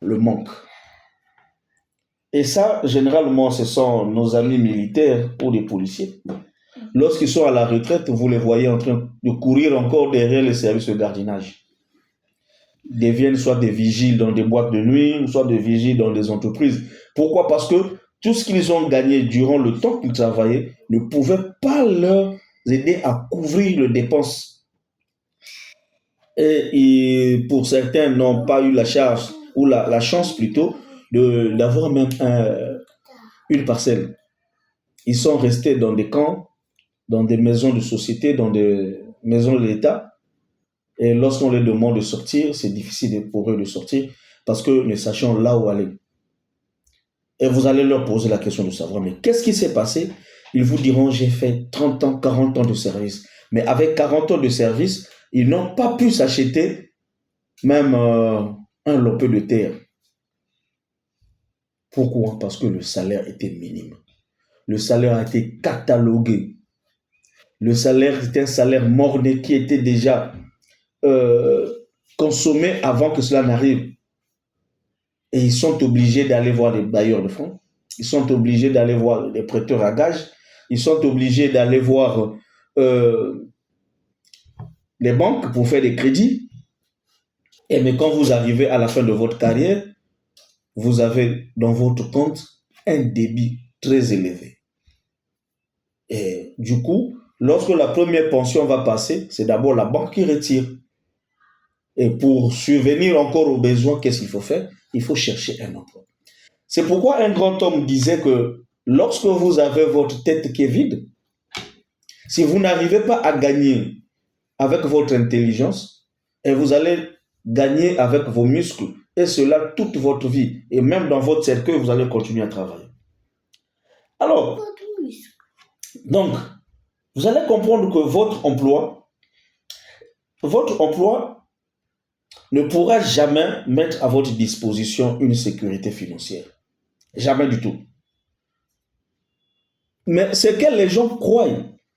le manque. Et ça, généralement, ce sont nos amis militaires ou des policiers. Lorsqu'ils sont à la retraite, vous les voyez en train de courir encore derrière les services de gardiennage. Ils deviennent soit des vigiles dans des boîtes de nuit, soit des vigiles dans des entreprises. Pourquoi? Parce que tout ce qu'ils ont gagné durant le temps qu'ils travaillaient ne pouvait pas leur aider à couvrir les dépenses. Et pour certains, n'ont pas eu la charge, ou la chance plutôt, d'avoir même une parcelle. Ils sont restés dans des camps, dans des maisons de société, dans des maisons de l'État. Et lorsqu'on les demande de sortir, c'est difficile pour eux de sortir parce que ne sachant là où aller. Et vous allez leur poser la question de savoir, mais qu'est-ce qui s'est passé? Ils vous diront, j'ai fait 30 ans, 40 ans de service. Mais avec 40 ans de service, ils n'ont pas pu s'acheter même un lopin de terre. Pourquoi? Parce que le salaire était minime. Le salaire a été catalogué. Le salaire était un salaire morné qui était déjà consommé avant que cela n'arrive. Et ils sont obligés d'aller voir les bailleurs de fonds. Ils sont obligés d'aller voir les prêteurs à gages. Ils sont obligés d'aller voir les banques pour faire des crédits. Et mais quand vous arrivez à la fin de votre carrière, vous avez dans votre compte un débit très élevé. Et du coup, lorsque la première pension va passer, c'est d'abord la banque qui retire. Et pour subvenir encore aux besoins, qu'est-ce qu'il faut faire? Il faut chercher un emploi. C'est pourquoi un grand homme disait que lorsque vous avez votre tête qui est vide, si vous n'arrivez pas à gagner avec votre intelligence, et vous allez gagner avec vos muscles, et cela toute votre vie, et même dans votre cercueil, vous allez continuer à travailler. Alors, donc, vous allez comprendre que votre emploi ne pourra jamais mettre à votre disposition une sécurité financière. Jamais du tout. Mais ce que les gens croient,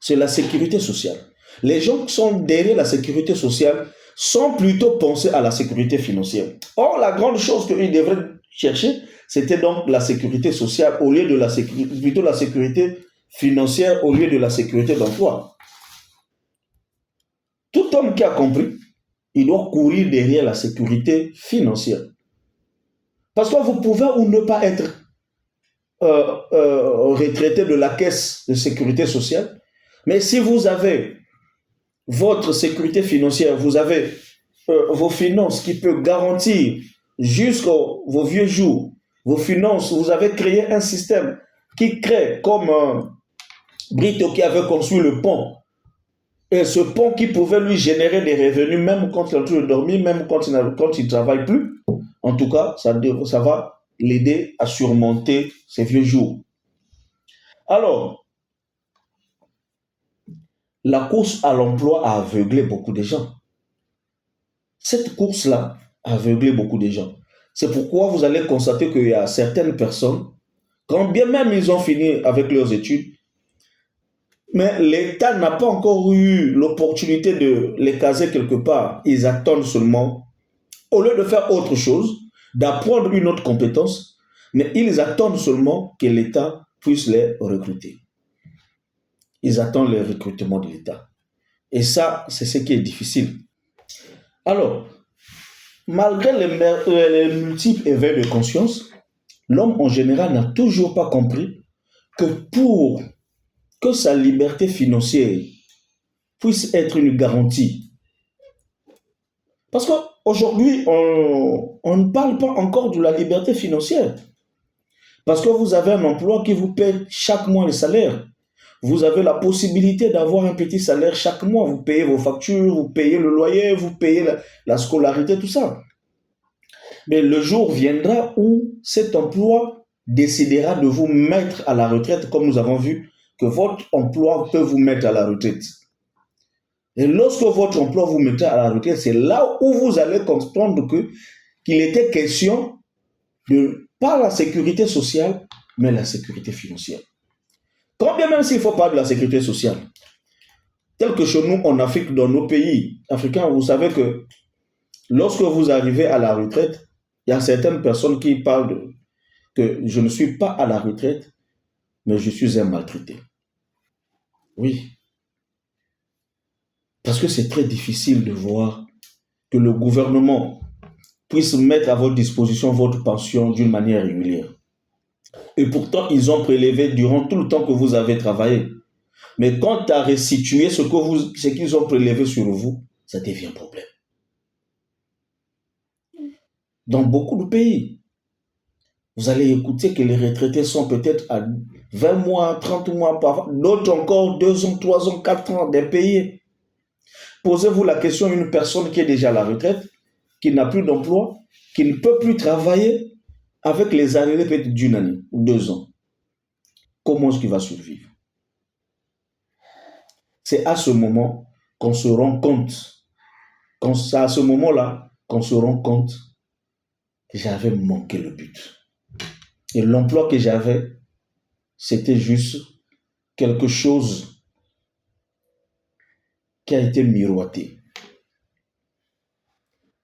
c'est la sécurité sociale. Les gens qui sont derrière la sécurité sociale sont plutôt pensés à la sécurité financière. Or, la grande chose qu'ils devraient chercher, c'était donc la sécurité sociale au lieu de la sécurité, plutôt la sécurité financière au lieu de la sécurité d'emploi. Tout homme qui a compris, il doit courir derrière la sécurité financière. Parce que vous pouvez ou ne pas être retraité de la caisse de sécurité sociale, mais si vous avez votre sécurité financière, vous avez vos finances qui peuvent garantir jusqu'aux vos vieux jours, vos finances, vous avez créé un système qui crée comme Brito qui avait construit le pont, et ce pont qui pouvait lui générer des revenus même quand il est en train de dormir, même quand il ne travaille plus. En tout cas, ça va l'aider à surmonter ses vieux jours. Alors, la course à l'emploi a aveuglé beaucoup de gens. Cette course-là a aveuglé beaucoup de gens. C'est pourquoi vous allez constater qu'il y a certaines personnes, quand bien même ils ont fini avec leurs études, mais l'État n'a pas encore eu l'opportunité de les caser quelque part. Ils attendent seulement, au lieu de faire autre chose, d'apprendre une autre compétence, mais ils attendent seulement que l'État puisse les recruter. Ils attendent le recrutement de l'État. Et ça, c'est ce qui est difficile. Alors, malgré les multiples éveils de conscience, l'homme en général n'a toujours pas compris que pour que sa liberté financière puisse être une garantie. Parce qu'aujourd'hui, on ne parle pas encore de la liberté financière. Parce que vous avez un emploi qui vous paie chaque mois le salaire. Vous avez la possibilité d'avoir un petit salaire chaque mois. Vous payez vos factures, vous payez le loyer, vous payez la scolarité, tout ça. Mais le jour viendra où cet emploi décidera de vous mettre à la retraite, comme nous avons vu que votre emploi peut vous mettre à la retraite. Et lorsque votre emploi vous mettez à la retraite, c'est là où vous allez comprendre qu'il était question de pas la sécurité sociale, mais la sécurité financière. Quand bien même s'il faut parler de la sécurité sociale, tel que chez nous en Afrique, dans nos pays africains, vous savez que lorsque vous arrivez à la retraite, il y a certaines personnes qui parlent que je ne suis pas à la retraite, mais je suis un maltraité. Oui, parce que c'est très difficile de voir que le gouvernement puisse mettre à votre disposition votre pension d'une manière régulière. Et pourtant, ils ont prélevé durant tout le temps que vous avez travaillé. Mais quant à restituer ce qu'ils ont prélevé sur vous, ça devient un problème. Dans beaucoup de pays, vous allez écouter que les retraités sont peut-être à 20 mois, 30 mois, d'autres encore 2 ans, 3 ans, 4 ans d'impayés. Posez-vous la question à une personne qui est déjà à la retraite, qui n'a plus d'emploi, qui ne peut plus travailler, avec les arriérés peut-être d'une année ou 2 ans. Comment est-ce qu'il va survivre? C'est à ce moment qu'on se rend compte, c'est à ce moment-là qu'on se rend compte que j'avais manqué le but. Et l'emploi que j'avais, c'était juste quelque chose qui a été miroité.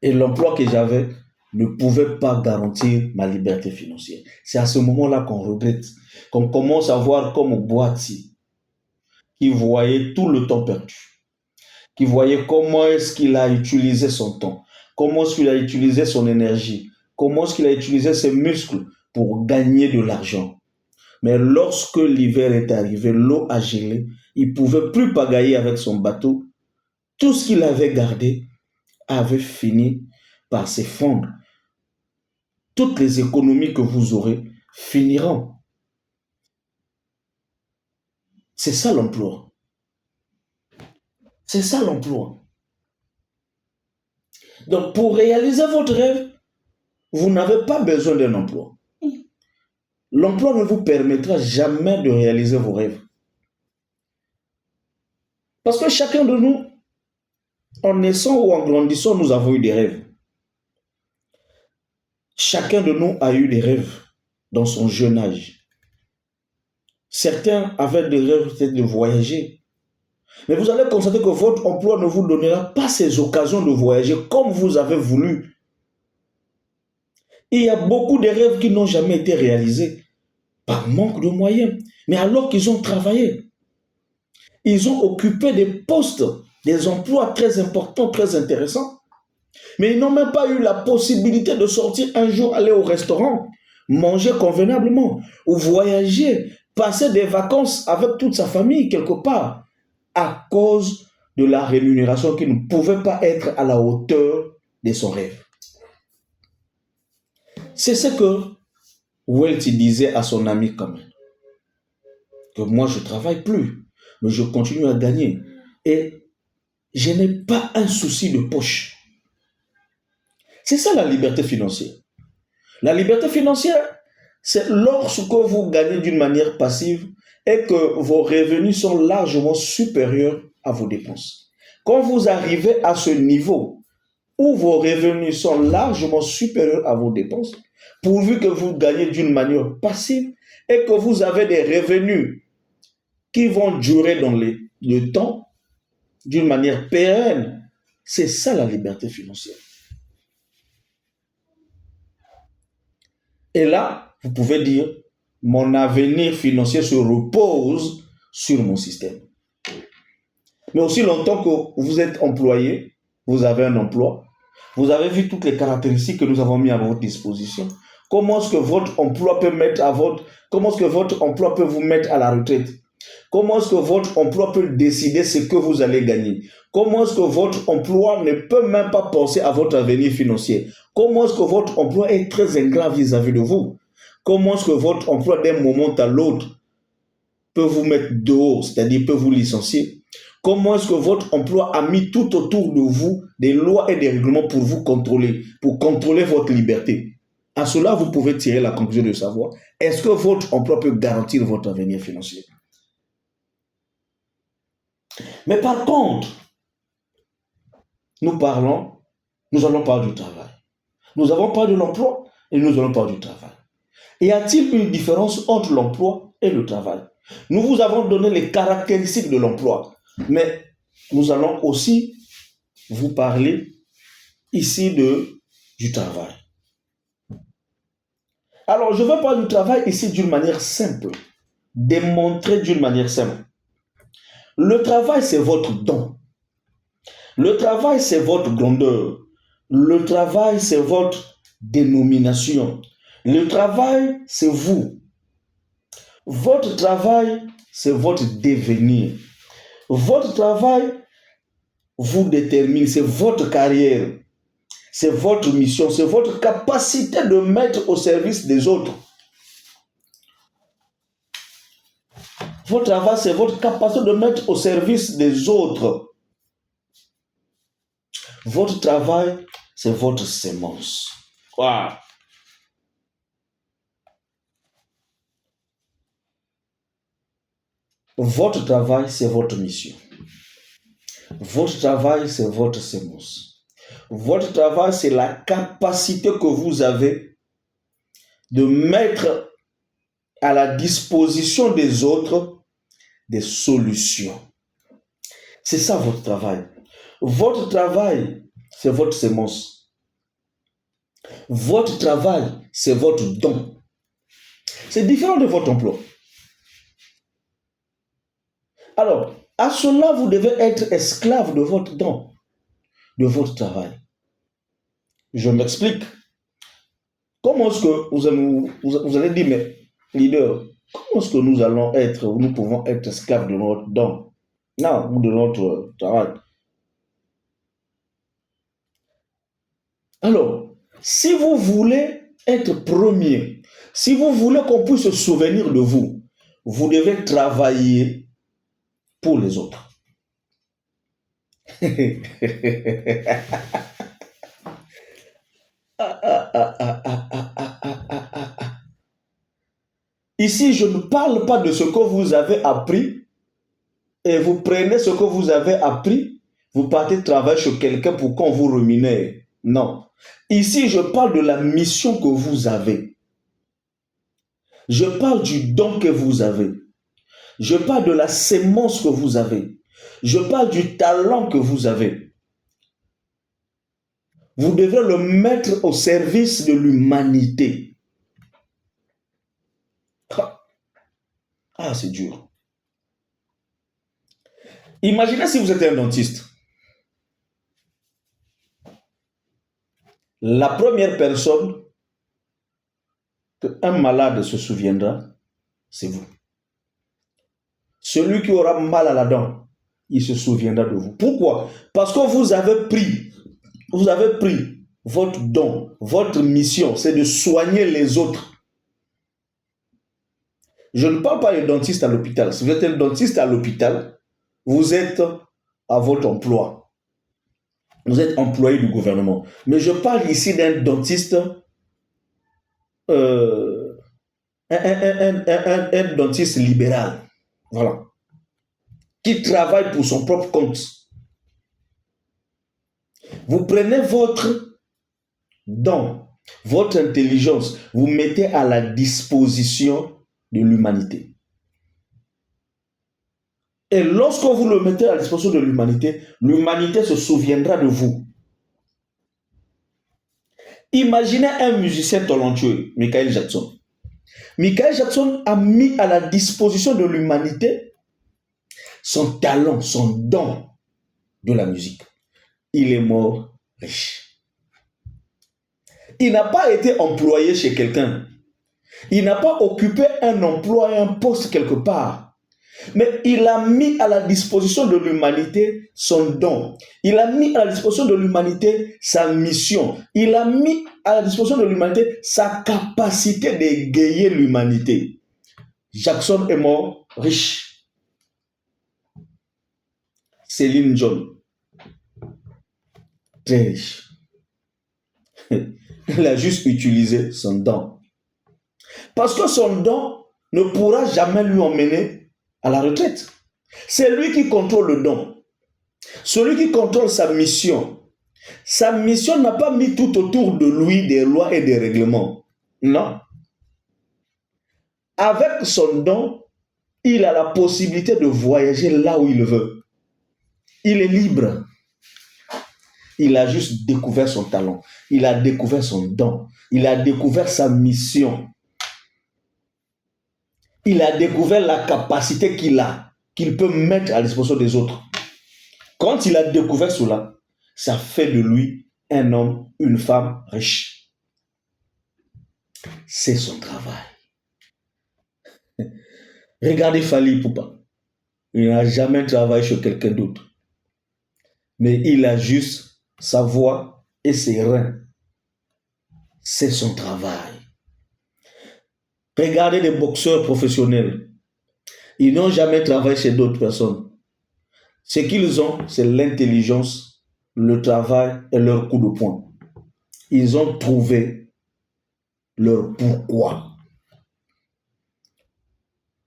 Et l'emploi que j'avais ne pouvait pas garantir ma liberté financière. C'est à ce moment-là qu'on regrette, qu'on commence à voir comme Boati, qui voyait tout le temps perdu, qui voyait comment est-ce qu'il a utilisé son temps, comment est-ce qu'il a utilisé son énergie, comment est-ce qu'il a utilisé ses muscles pour gagner de l'argent. Mais lorsque l'hiver est arrivé, l'eau a gelé, il ne pouvait plus pagayer avec son bateau. Tout ce qu'il avait gardé avait fini par s'effondrer. Toutes les économies que vous aurez finiront. C'est ça l'emploi. C'est ça l'emploi. Donc pour réaliser votre rêve, vous n'avez pas besoin d'un emploi. L'emploi ne vous permettra jamais de réaliser vos rêves. Parce que chacun de nous, en naissant ou en grandissant, nous avons eu des rêves. Chacun de nous a eu des rêves dans son jeune âge. Certains avaient des rêves peut-être de voyager. Mais vous allez constater que votre emploi ne vous donnera pas ces occasions de voyager comme vous avez voulu. Il y a beaucoup de rêves qui n'ont jamais été réalisés par manque de moyens. Mais alors qu'ils ont travaillé, ils ont occupé des postes, des emplois très importants, très intéressants. Mais ils n'ont même pas eu la possibilité de sortir un jour, aller au restaurant, manger convenablement, ou voyager, passer des vacances avec toute sa famille quelque part, à cause de la rémunération qui ne pouvait pas être à la hauteur de son rêve. C'est ce que Welty disait à son ami quand même. Que moi, je ne travaille plus, mais je continue à gagner. Et je n'ai pas un souci de poche. C'est ça la liberté financière. La liberté financière, c'est lorsque vous gagnez d'une manière passive et que vos revenus sont largement supérieurs à vos dépenses. Quand vous arrivez à ce niveau où vos revenus sont largement supérieurs à vos dépenses, pourvu que vous gagnez d'une manière passive et que vous avez des revenus qui vont durer dans le temps d'une manière pérenne, c'est ça la liberté financière. Et là, vous pouvez dire, mon avenir financier se repose sur mon système. Mais aussi longtemps que vous êtes employé, vous avez un emploi, vous avez vu toutes les caractéristiques que nous avons mis à votre disposition. Comment est-ce que votre emploi peut vous mettre à la retraite? Comment est-ce que votre emploi peut décider ce que vous allez gagner? Comment est-ce que votre emploi ne peut même pas penser à votre avenir financier? Comment est-ce que votre emploi est très ingrat vis-à-vis de vous? Comment est-ce que votre emploi d'un moment à l'autre peut vous mettre dehors, c'est-à-dire peut vous licencier? Comment est-ce que votre emploi a mis tout autour de vous des lois et des règlements pour vous contrôler, pour contrôler votre liberté? À cela, vous pouvez tirer la conclusion de savoir, est-ce que votre emploi peut garantir votre avenir financier? Mais par contre, nous parlons, nous allons parler du travail. Nous avons parlé de l'emploi et nous allons parler du travail. Y a-t-il une différence entre l'emploi et le travail? Nous vous avons donné les caractéristiques de l'emploi, mais nous allons aussi vous parler ici du travail. Alors, je veux parler du travail ici d'une manière simple, démontrer d'une manière simple. Le travail, c'est votre don. Le travail, c'est votre grandeur. Le travail, c'est votre dénomination. Le travail, c'est vous. Votre travail, c'est votre devenir. Votre travail vous détermine, c'est votre carrière, c'est votre mission, c'est votre capacité de mettre au service des autres. Votre travail, c'est votre capacité de mettre au service des autres. Votre travail, c'est votre sémence. Wow. Votre travail, c'est votre mission. Votre travail, c'est votre sémence. Votre travail, c'est la capacité que vous avez de mettre à la disposition des autres des solutions. C'est ça votre travail. Votre travail, c'est votre sémence. Votre travail, c'est votre don. C'est différent de votre emploi. Alors, à cela, vous devez être esclave de votre don, de votre travail. Je m'explique. Comment est-ce que vous allez dire, mais leader, comment est-ce que nous pouvons être esclaves de notre don? Non, ou de notre travail. Alors, si vous voulez être premier, si vous voulez qu'on puisse se souvenir de vous, vous devez travailler pour les autres. Ici, je ne parle pas de ce que vous avez appris et vous prenez ce que vous avez appris, vous partez travailler chez quelqu'un pour qu'on vous rémunère. Non. Ici, je parle de la mission que vous avez. Je parle du don que vous avez. Je parle de la sémence que vous avez. Je parle du talent que vous avez. Vous devez le mettre au service de l'humanité. Ah, c'est dur. Imaginez si vous êtes un dentiste. La première personne qu'un malade se souviendra, c'est vous. Celui qui aura mal à la dent, il se souviendra de vous. Pourquoi? Parce que vous avez pris votre don, votre mission, c'est de soigner les autres. Je ne parle pas de dentiste à l'hôpital. Si vous êtes un dentiste à l'hôpital, vous êtes à votre emploi. Vous êtes employé du gouvernement. Mais je parle ici d'un dentiste, un dentiste libéral. Voilà. Qui travaille pour son propre compte. Vous prenez votre don, votre intelligence, vous mettez à la disposition de l'humanité. Et lorsque vous le mettez à la disposition de l'humanité, l'humanité se souviendra de vous. Imaginez un musicien talentueux, Michael Jackson. Michael Jackson a mis à la disposition de l'humanité son talent, son don de la musique. Il est mort riche. Il n'a pas été employé chez quelqu'un. Il n'a pas occupé un emploi, un poste quelque part. Mais il a mis à la disposition de l'humanité son don. Il a mis à la disposition de l'humanité sa mission. Il a mis à la disposition de l'humanité sa capacité d'égayer l'humanité. Jackson est mort riche. Céline Dion, très riche. Il a juste utilisé son don. Parce que son don ne pourra jamais lui emmener à la retraite. C'est lui qui contrôle le don. Celui qui contrôle sa mission, Sa mission n'a pas mis tout autour de lui des lois et des règlements. Non. Avec son don, il a la possibilité de voyager là où il veut. Il est libre. Il a juste découvert son talent. Il a découvert son don. Il a découvert sa mission. Il a découvert la capacité qu'il a, qu'il peut mettre à disposition des autres. Quand il a découvert cela, ça fait de lui un homme, une femme riche. C'est son travail. Regardez Fally Ipupa. Il n'a jamais travaillé chez quelqu'un d'autre. Mais il a juste sa voix et ses reins. C'est son travail. Regardez les boxeurs professionnels. Ils n'ont jamais travaillé chez d'autres personnes. Ce qu'ils ont, c'est l'intelligence, le travail et leur coup de poing. Ils ont trouvé leur pourquoi.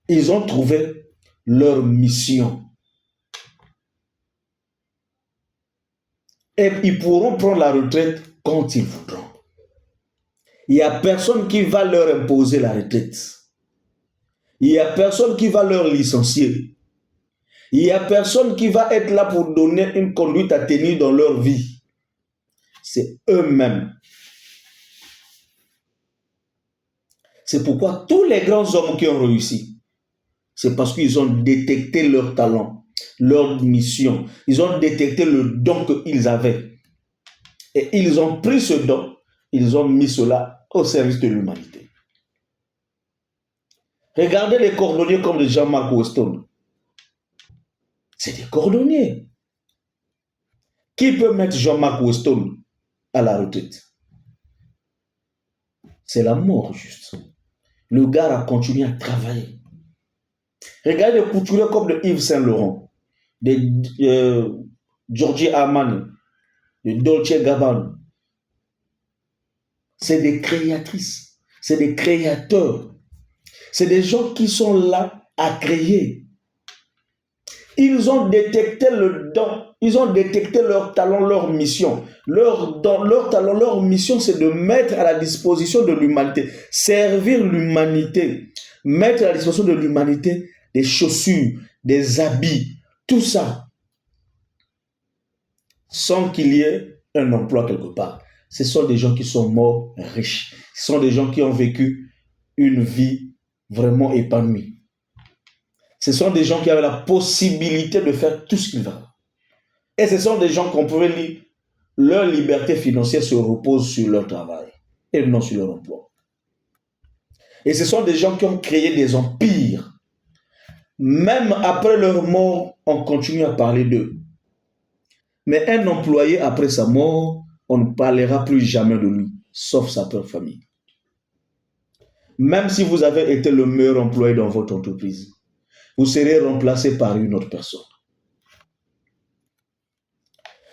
Ils ont trouvé leur mission. Et ils pourront prendre la retraite quand ils voudront. Il n'y a personne qui va leur imposer la retraite. Il n'y a personne qui va leur licencier. Il n'y a personne qui va être là pour donner une conduite à tenir dans leur vie. C'est eux-mêmes. C'est pourquoi tous les grands hommes qui ont réussi, c'est parce qu'ils ont détecté leur talent, leur mission. Ils ont détecté le don qu'ils avaient. Et ils ont pris ce don, ils ont mis cela au service de l'humanité. Regardez les cordonniers comme les Jean-Marc Weston. C'est des cordonniers. Qui peut mettre Jean-Marc Weston à la retraite? C'est la mort, juste. Le gars a continué à travailler. Regardez les couturiers comme de Yves Saint-Laurent, de Giorgio Armani, de Dolce Gabbana. C'est des créatrices, c'est des créateurs. C'est des gens qui sont là à créer. Ils ont détecté le don, ils ont détecté leur talent, leur mission. Leur don, leur talent, leur mission, c'est de mettre à la disposition de l'humanité, servir l'humanité, mettre à la disposition de l'humanité des chaussures, des habits, tout ça, sans qu'il y ait un emploi quelque part. Ce sont des gens qui sont morts riches. Ce sont des gens qui ont vécu une vie vraiment épanouie. Ce sont des gens qui avaient la possibilité de faire tout ce qu'ils veulent. Et ce sont des gens qu'on pouvait lire, leur liberté financière se repose sur leur travail et non sur leur emploi. Et ce sont des gens qui ont créé des empires. Même après leur mort, on continue à parler d'eux. Mais un employé, après sa mort, on ne parlera plus jamais de lui, sauf sa propre famille. Même si vous avez été le meilleur employé dans votre entreprise, vous serez remplacé par une autre personne.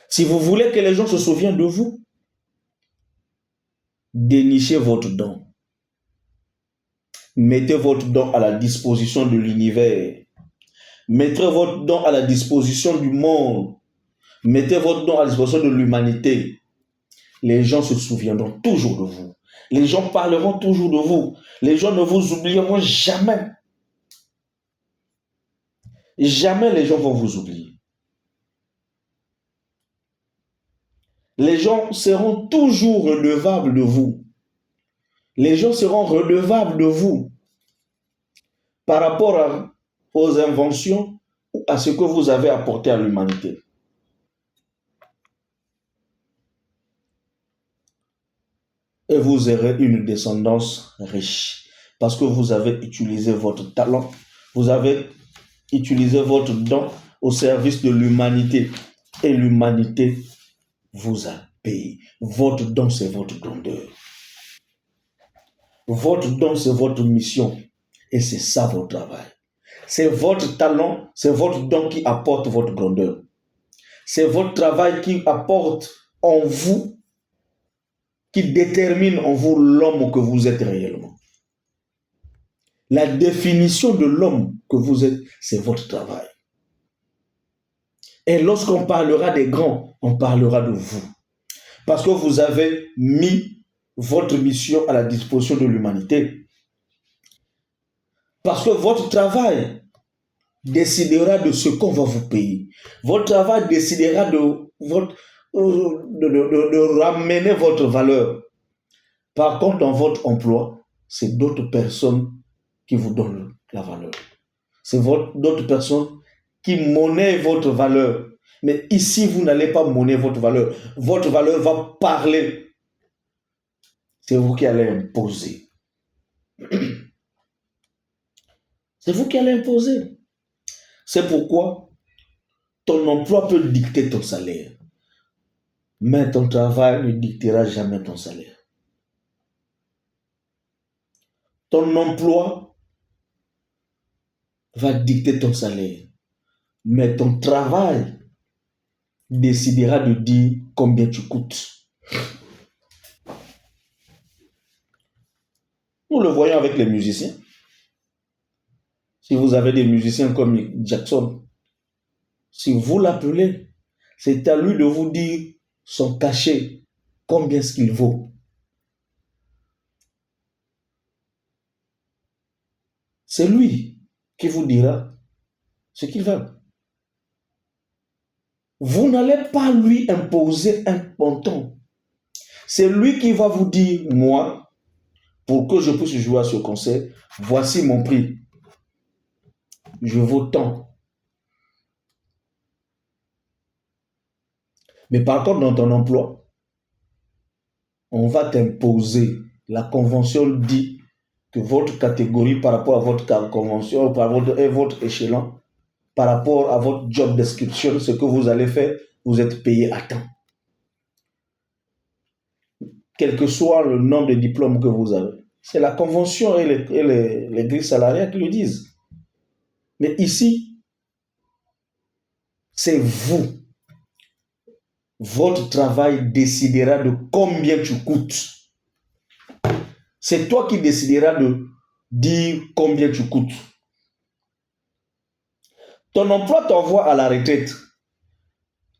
Si vous voulez que les gens se souviennent de vous, dénichez votre don. Mettez votre don à la disposition de l'univers. Mettez votre don à la disposition du monde. Mettez votre don à la disposition de l'humanité. Les gens se souviendront toujours de vous. Les gens parleront toujours de vous. Les gens ne vous oublieront jamais. Jamais les gens vont vous oublier. Les gens seront toujours redevables de vous. Les gens seront redevables de vous par rapport aux inventions ou à ce que vous avez apporté à l'humanité. Et vous aurez une descendance riche parce que vous avez utilisé votre talent, vous avez utilisé votre don au service de l'humanité et l'humanité vous a payé. Votre don, c'est votre grandeur. Votre don, c'est votre mission et c'est ça votre travail. C'est votre talent, c'est votre don qui apporte votre grandeur. C'est votre travail qui apporte en vous, qui détermine en vous l'homme que vous êtes réellement. La définition de l'homme que vous êtes, c'est votre travail. Et lorsqu'on parlera des grands, on parlera de vous. Parce que vous avez mis votre mission à la disposition de l'humanité. Parce que votre travail décidera de ce qu'on va vous payer. Votre travail décidera de ramener votre valeur. Par contre, dans votre emploi, c'est d'autres personnes qui vous donnent la valeur. C'est d'autres personnes qui monnaient votre valeur. Mais ici, vous n'allez pas monnaie votre valeur. Votre valeur va parler. C'est vous qui allez imposer. C'est vous qui allez imposer. C'est pourquoi ton emploi peut dicter ton salaire. Mais ton travail ne dictera jamais ton salaire. Ton emploi va dicter ton salaire. Mais ton travail décidera de dire combien tu coûtes. Nous le voyons avec les musiciens. Si vous avez des musiciens comme Jackson, si vous l'appelez, c'est à lui de vous dire son cachet, combien est-ce qu'il vaut. C'est lui qui vous dira ce qu'il veut. Vous n'allez pas lui imposer un montant. C'est lui qui va vous dire, moi, pour que je puisse jouer à ce concert, voici mon prix. Je vaux tant. Mais par contre, dans ton emploi, on va t'imposer. La convention dit que votre catégorie par rapport à votre convention, par votre échelon, par rapport à votre job description, ce que vous allez faire, vous êtes payé à temps. Quel que soit le nombre de diplômes que vous avez. C'est la convention et les grilles salariales qui le disent. Mais ici, c'est vous. Votre travail décidera de combien tu coûtes. C'est toi qui décideras de dire combien tu coûtes. Ton emploi t'envoie à la retraite.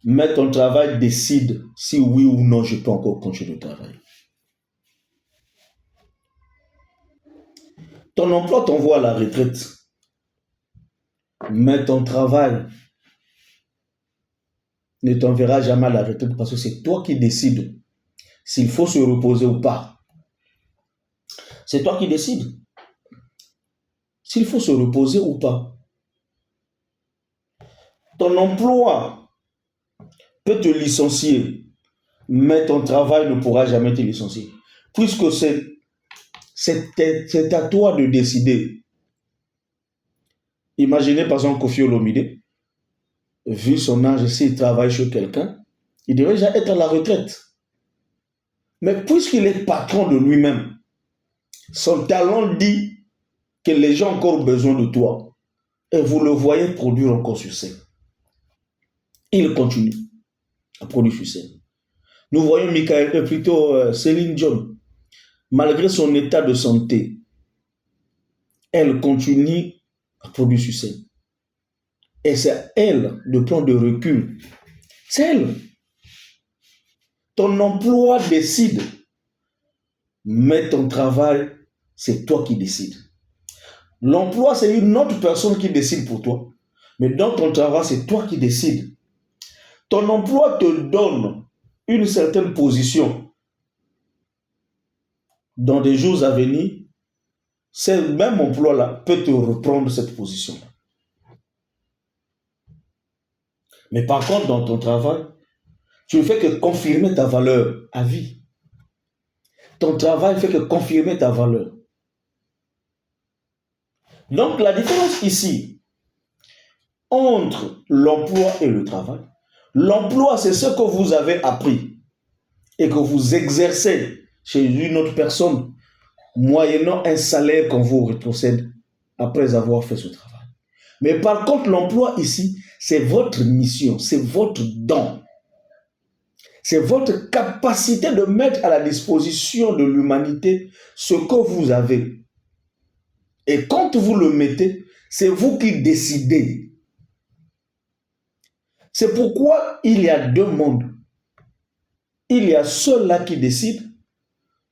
Mais ton travail décide si oui ou non je peux encore continuer de travailler. Ton emploi t'envoie à la retraite. Mais ton travail ne t'enverra jamais à la retraite parce que c'est toi qui décides s'il faut se reposer ou pas. C'est toi qui décides s'il faut se reposer ou pas. Ton emploi peut te licencier, mais ton travail ne pourra jamais te licencier. Puisque c'est à toi de décider. Imaginez par exemple Kofi Olomide, vu son âge, s'il travaille chez quelqu'un, il devrait déjà être à la retraite. Mais puisqu'il est patron de lui-même, son talent dit que les gens ont encore besoin de toi. Et vous le voyez produire encore sur scène. Il continue à produire sur scène. Nous voyons Céline Dion. Malgré son état de santé, elle continue à produire sur scène. Et c'est elle de prendre de recul. C'est elle. Ton emploi décide, mais ton travail, c'est toi qui décides. L'emploi, c'est une autre personne qui décide pour toi. Mais dans ton travail, c'est toi qui décides. Ton emploi te donne une certaine position. Dans des jours à venir, ce même emploi-là peut te reprendre cette position-là. Mais par contre, dans ton travail, tu ne fais que confirmer ta valeur à vie. Ton travail ne fait que confirmer ta valeur. Donc, la différence ici, entre l'emploi et le travail, l'emploi, c'est ce que vous avez appris et que vous exercez chez une autre personne, moyennant un salaire qu'on vous rétrocède après avoir fait ce travail. Mais par contre, l'emploi ici, c'est votre mission, c'est votre don. C'est votre capacité de mettre à la disposition de l'humanité ce que vous avez. Et quand vous le mettez, c'est vous qui décidez. C'est pourquoi il y a deux mondes. il y a ceux-là qui décident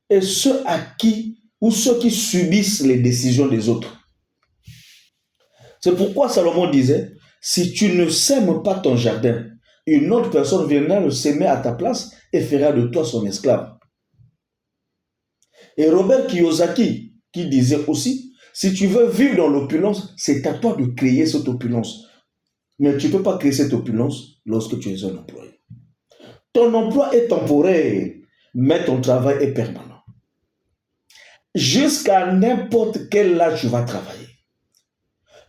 et ceux à qui ou ceux qui subissent les décisions des autres. C'est pourquoi Salomon disait, si tu ne sèmes pas ton jardin, une autre personne viendra le s'aimer à ta place et fera de toi son esclave. Et Robert Kiyosaki, qui disait aussi, si tu veux vivre dans l'opulence, c'est à toi de créer cette opulence. Mais tu ne peux pas créer cette opulence lorsque tu es un employé. Ton emploi est temporaire, mais ton travail est permanent. Jusqu'à n'importe quel âge tu vas travailler.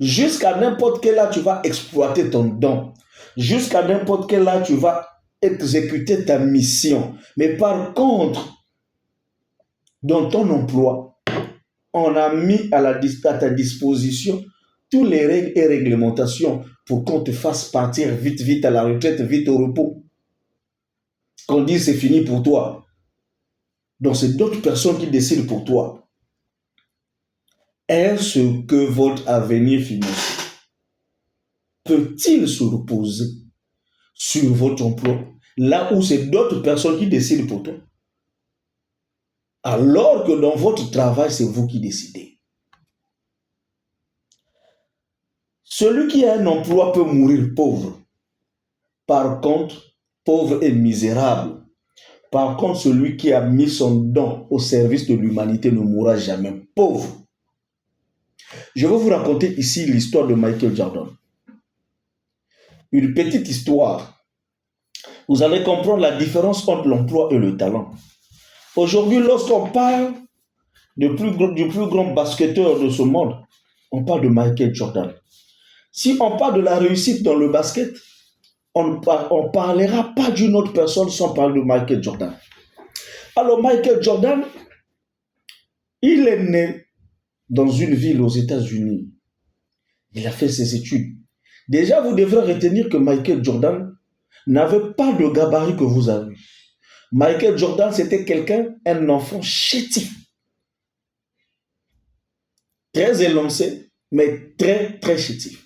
Jusqu'à n'importe quel âge tu vas exploiter ton don. Jusqu'à n'importe quel âge tu vas exécuter ta mission. Mais par contre, dans ton emploi, on a mis à ta disposition tous les règles et réglementations pour qu'on te fasse partir vite, vite à la retraite, vite au repos. Qu'on dise c'est fini pour toi. Donc c'est d'autres personnes qui décident pour toi. Est-ce que votre avenir financier peut-il se reposer sur votre emploi, là où c'est d'autres personnes qui décident pour toi? Alors que dans votre travail, c'est vous qui décidez. Celui qui a un emploi peut mourir pauvre. Par contre, pauvre et misérable. Par contre, celui qui a mis son don au service de l'humanité ne mourra jamais pauvre. Je vais vous raconter ici l'histoire de Michael Jordan. Une petite histoire. Vous allez comprendre la différence entre l'emploi et le talent. Aujourd'hui, lorsqu'on parle du plus grand basketteur de ce monde, on parle de Michael Jordan. Si on parle de la réussite dans le basket, on ne parlera pas d'une autre personne sans parler de Michael Jordan. Alors Michael Jordan, il est né dans une ville aux États-Unis. Il a fait ses études. Déjà, vous devrez retenir que Michael Jordan n'avait pas le gabarit que vous avez. Michael Jordan, c'était un enfant chétif. Très élancé, mais très, très chétif.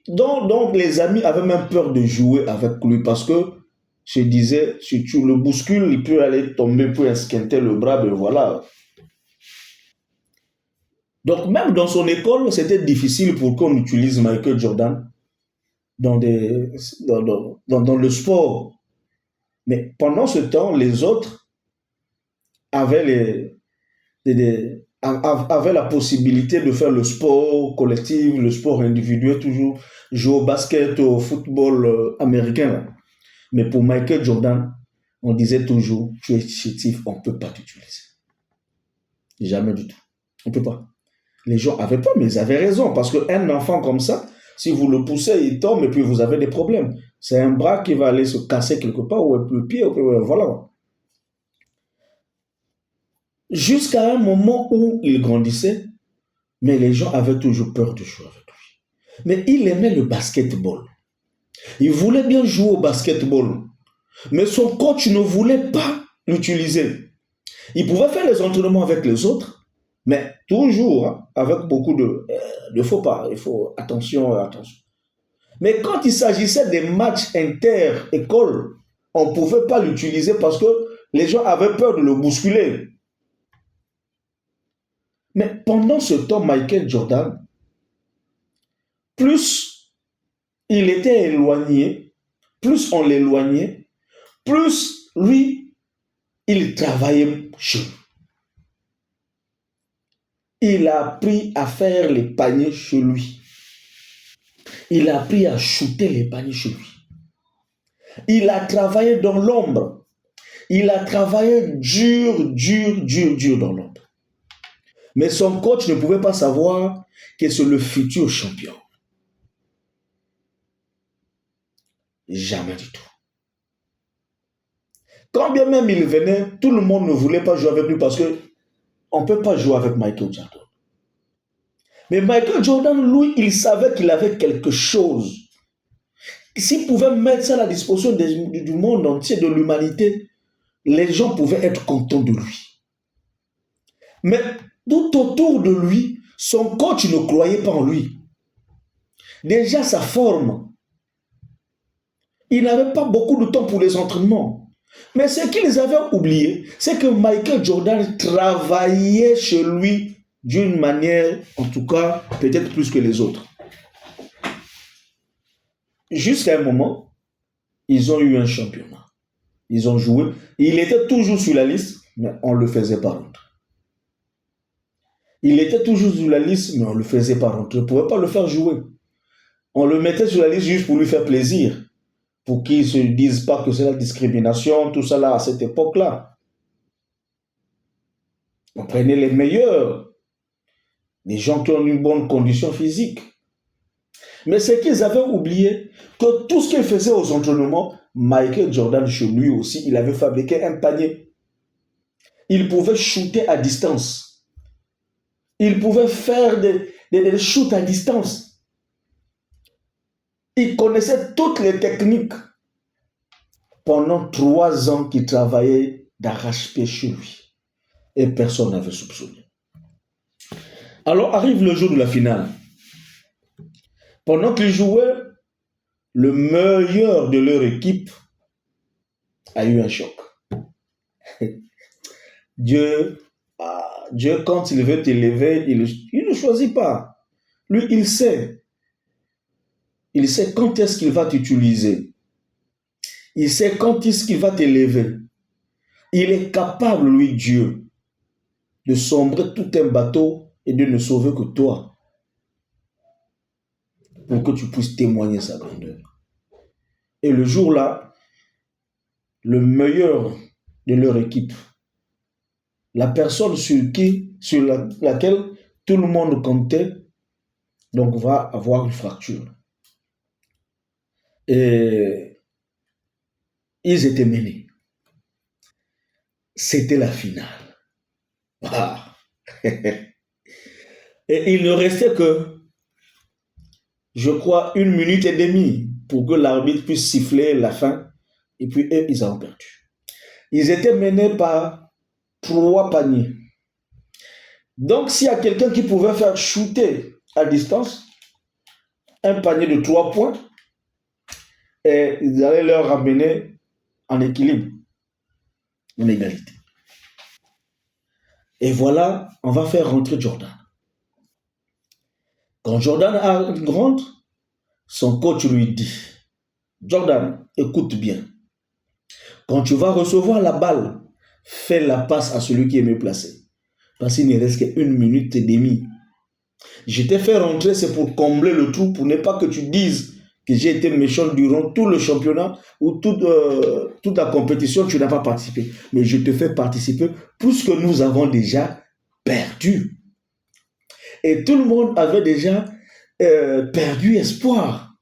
Donc les amis avaient même peur de jouer avec lui parce que je disais, si tu le bouscules, il peut aller tomber, il peut esquinter le bras, ben voilà. Donc même dans son école, c'était difficile pour qu'on utilise Michael Jordan dans le sport. Mais pendant ce temps, les autres avaient la possibilité de faire le sport collectif, le sport individuel, toujours jouer au basket, au football américain. Mais pour Michael Jordan, on disait toujours, tu es chétif, on ne peut pas t'utiliser. Jamais du tout. On ne peut pas. Les gens avaient peur, mais ils avaient raison, parce qu'un enfant comme ça, si vous le poussez, il tombe et puis vous avez des problèmes. C'est un bras qui va aller se casser quelque part, ou le pied, voilà. Jusqu'à un moment où il grandissait, mais les gens avaient toujours peur de jouer avec lui. Mais il aimait le basketball. Il voulait bien jouer au basketball. Mais son coach ne voulait pas l'utiliser. Il pouvait faire les entraînements avec les autres, mais toujours avec beaucoup de faux pas. Il faut attention. Mais quand il s'agissait des matchs inter-écoles, on ne pouvait pas l'utiliser parce que les gens avaient peur de le bousculer. Mais pendant ce temps, Michael Jordan, plus il était éloigné, plus on l'éloignait, plus lui, il travaillait chez lui. Il a appris à faire les paniers chez lui. Il a appris à shooter les paniers chez lui. Il a travaillé dans l'ombre. Il a travaillé dur dans l'ombre. Mais son coach ne pouvait pas savoir que c'est le futur champion. Jamais du tout. Quand bien même il venait, tout le monde ne voulait pas jouer avec lui parce qu'on ne peut pas jouer avec Michael Jordan. Mais Michael Jordan, lui, il savait qu'il avait quelque chose. S'il pouvait mettre ça à la disposition du monde entier, de l'humanité, les gens pouvaient être contents de lui. Mais tout autour de lui, son coach ne croyait pas en lui. Déjà sa forme. Il n'avait pas beaucoup de temps pour les entraînements. Mais ce qu'ils avaient oublié, c'est que Michael Jordan travaillait chez lui d'une manière, en tout cas, peut-être plus que les autres. Jusqu'à un moment, ils ont eu un championnat. Ils ont joué. Il était toujours sur la liste, mais on ne le faisait pas rentrer. Il était toujours sur la liste, mais on ne le faisait pas rentrer. On ne pouvait pas le faire jouer. On le mettait sur la liste juste pour lui faire plaisir. Pour qu'ils ne se disent pas que c'est la discrimination, tout ça là, à cette époque-là. On prenait les meilleurs, les gens qui ont une bonne condition physique. Mais c'est qu'ils avaient oublié que tout ce qu'il faisait aux entraînements, Michael Jordan, chez lui aussi, il avait fabriqué un panier. Il pouvait shooter à distance. Il pouvait faire des shoots à distance. Il connaissait toutes les techniques. Pendant 3 ans qu'il travaillait d'arrache-pied chez lui. Et personne n'avait soupçonné. Alors arrive le jour de la finale. Pendant qu'ils jouaient, le meilleur de leur équipe a eu un choc. Dieu, quand il veut t'élever, il ne choisit pas. Lui, il sait. Il sait quand est-ce qu'il va t'utiliser. Il sait quand est-ce qu'il va t'élever. Il est capable, lui, Dieu, de sombrer tout un bateau et de ne sauver que toi. Pour que tu puisses témoigner sa grandeur. Et le jour-là, le meilleur de leur équipe, la personne sur laquelle tout le monde comptait, donc va avoir une fracture. Et ils étaient menés. C'était la finale. Ah. Et il ne restait que, je crois, 1 minute et demie pour que l'arbitre puisse siffler la fin. Et puis eux, ils ont perdu. Ils étaient menés par 3 paniers. Donc, s'il y a quelqu'un qui pouvait faire shooter à distance, un panier de 3 points, et ils allaient leur ramener en équilibre, en égalité. Et voilà, on va faire rentrer Jordan. Quand Jordan rentre, son coach lui dit, Jordan, écoute bien. Quand tu vas recevoir la balle, fais la passe à celui qui est mieux placé. Parce qu'il ne reste qu'1 minute et demie. Je t'ai fait rentrer, c'est pour combler le trou, pour ne pas que tu dises que j'ai été méchant durant tout le championnat ou toute la compétition, tu n'as pas participé. Mais je te fais participer puisque nous avons déjà perdu. Et tout le monde avait déjà perdu espoir.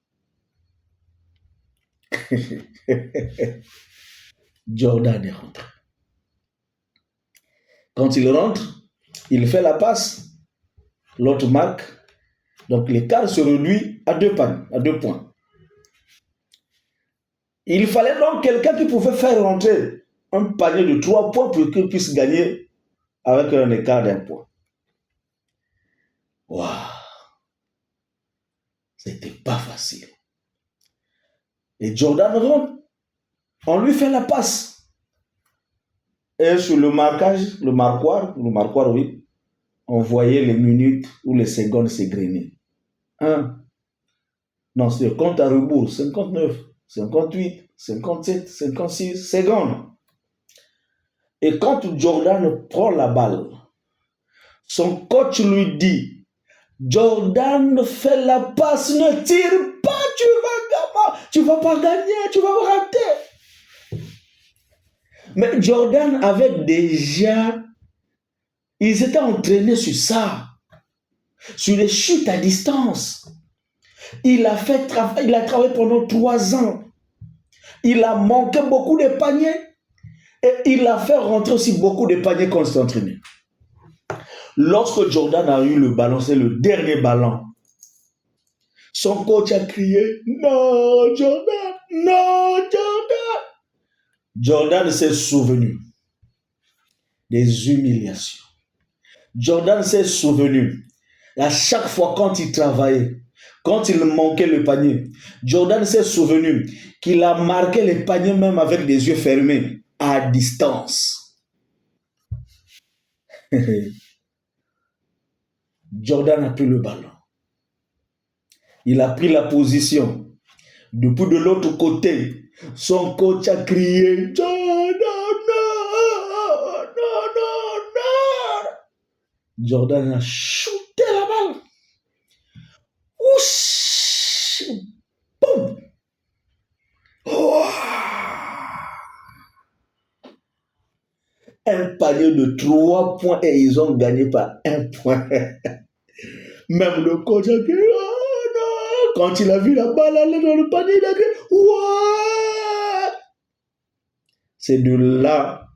Jordan est rentré. Quand il rentre, il fait la passe, l'autre marque. Donc l'écart se réduit à 2 points. Il fallait donc quelqu'un qui pouvait faire rentrer un panier de 3 points pour qu'il puisse gagner avec un écart d'1 point. Waouh! C'était pas facile. Et Jordan rentre, on lui fait la passe. Et sur le marquoir, oui, on voyait les minutes ou les secondes s'égrener. Non, c'est le compte à rebours, 59, 58, 57, 56 secondes. Et quand Jordan prend la balle, son coach lui dit, Jordan, fais la passe, ne tire pas, tu vas pas gagner, tu vas rater. Mais Jordan avait déjà, ils étaient entraînés sur ça, sur les chutes à distance. Il a travaillé pendant 3 ans. Il a manqué beaucoup de paniers et il a fait rentrer aussi beaucoup de paniers quand il s'est entraîné. Lorsque Jordan a eu le ballon, c'est le dernier ballon. Son coach a crié, non, Jordan, non, Jordan. Jordan s'est souvenu des humiliations. Jordan s'est souvenu à chaque fois quand il travaillait, quand il manquait le panier. Jordan s'est souvenu qu'il a marqué les paniers même avec des yeux fermés. à distance. Jordan a pris le ballon. Il a pris la position. Depuis de l'autre côté, son coach a crié Jordan, non, non, non, non. Jordan a shooté la balle. Ouch! Boum! Oh! Un panier de 3 points et ils ont gagné par 1 point. Même le coach a crié oh non! Quand il a vu la balle aller dans le panier, il a crié ouais! C'est de là,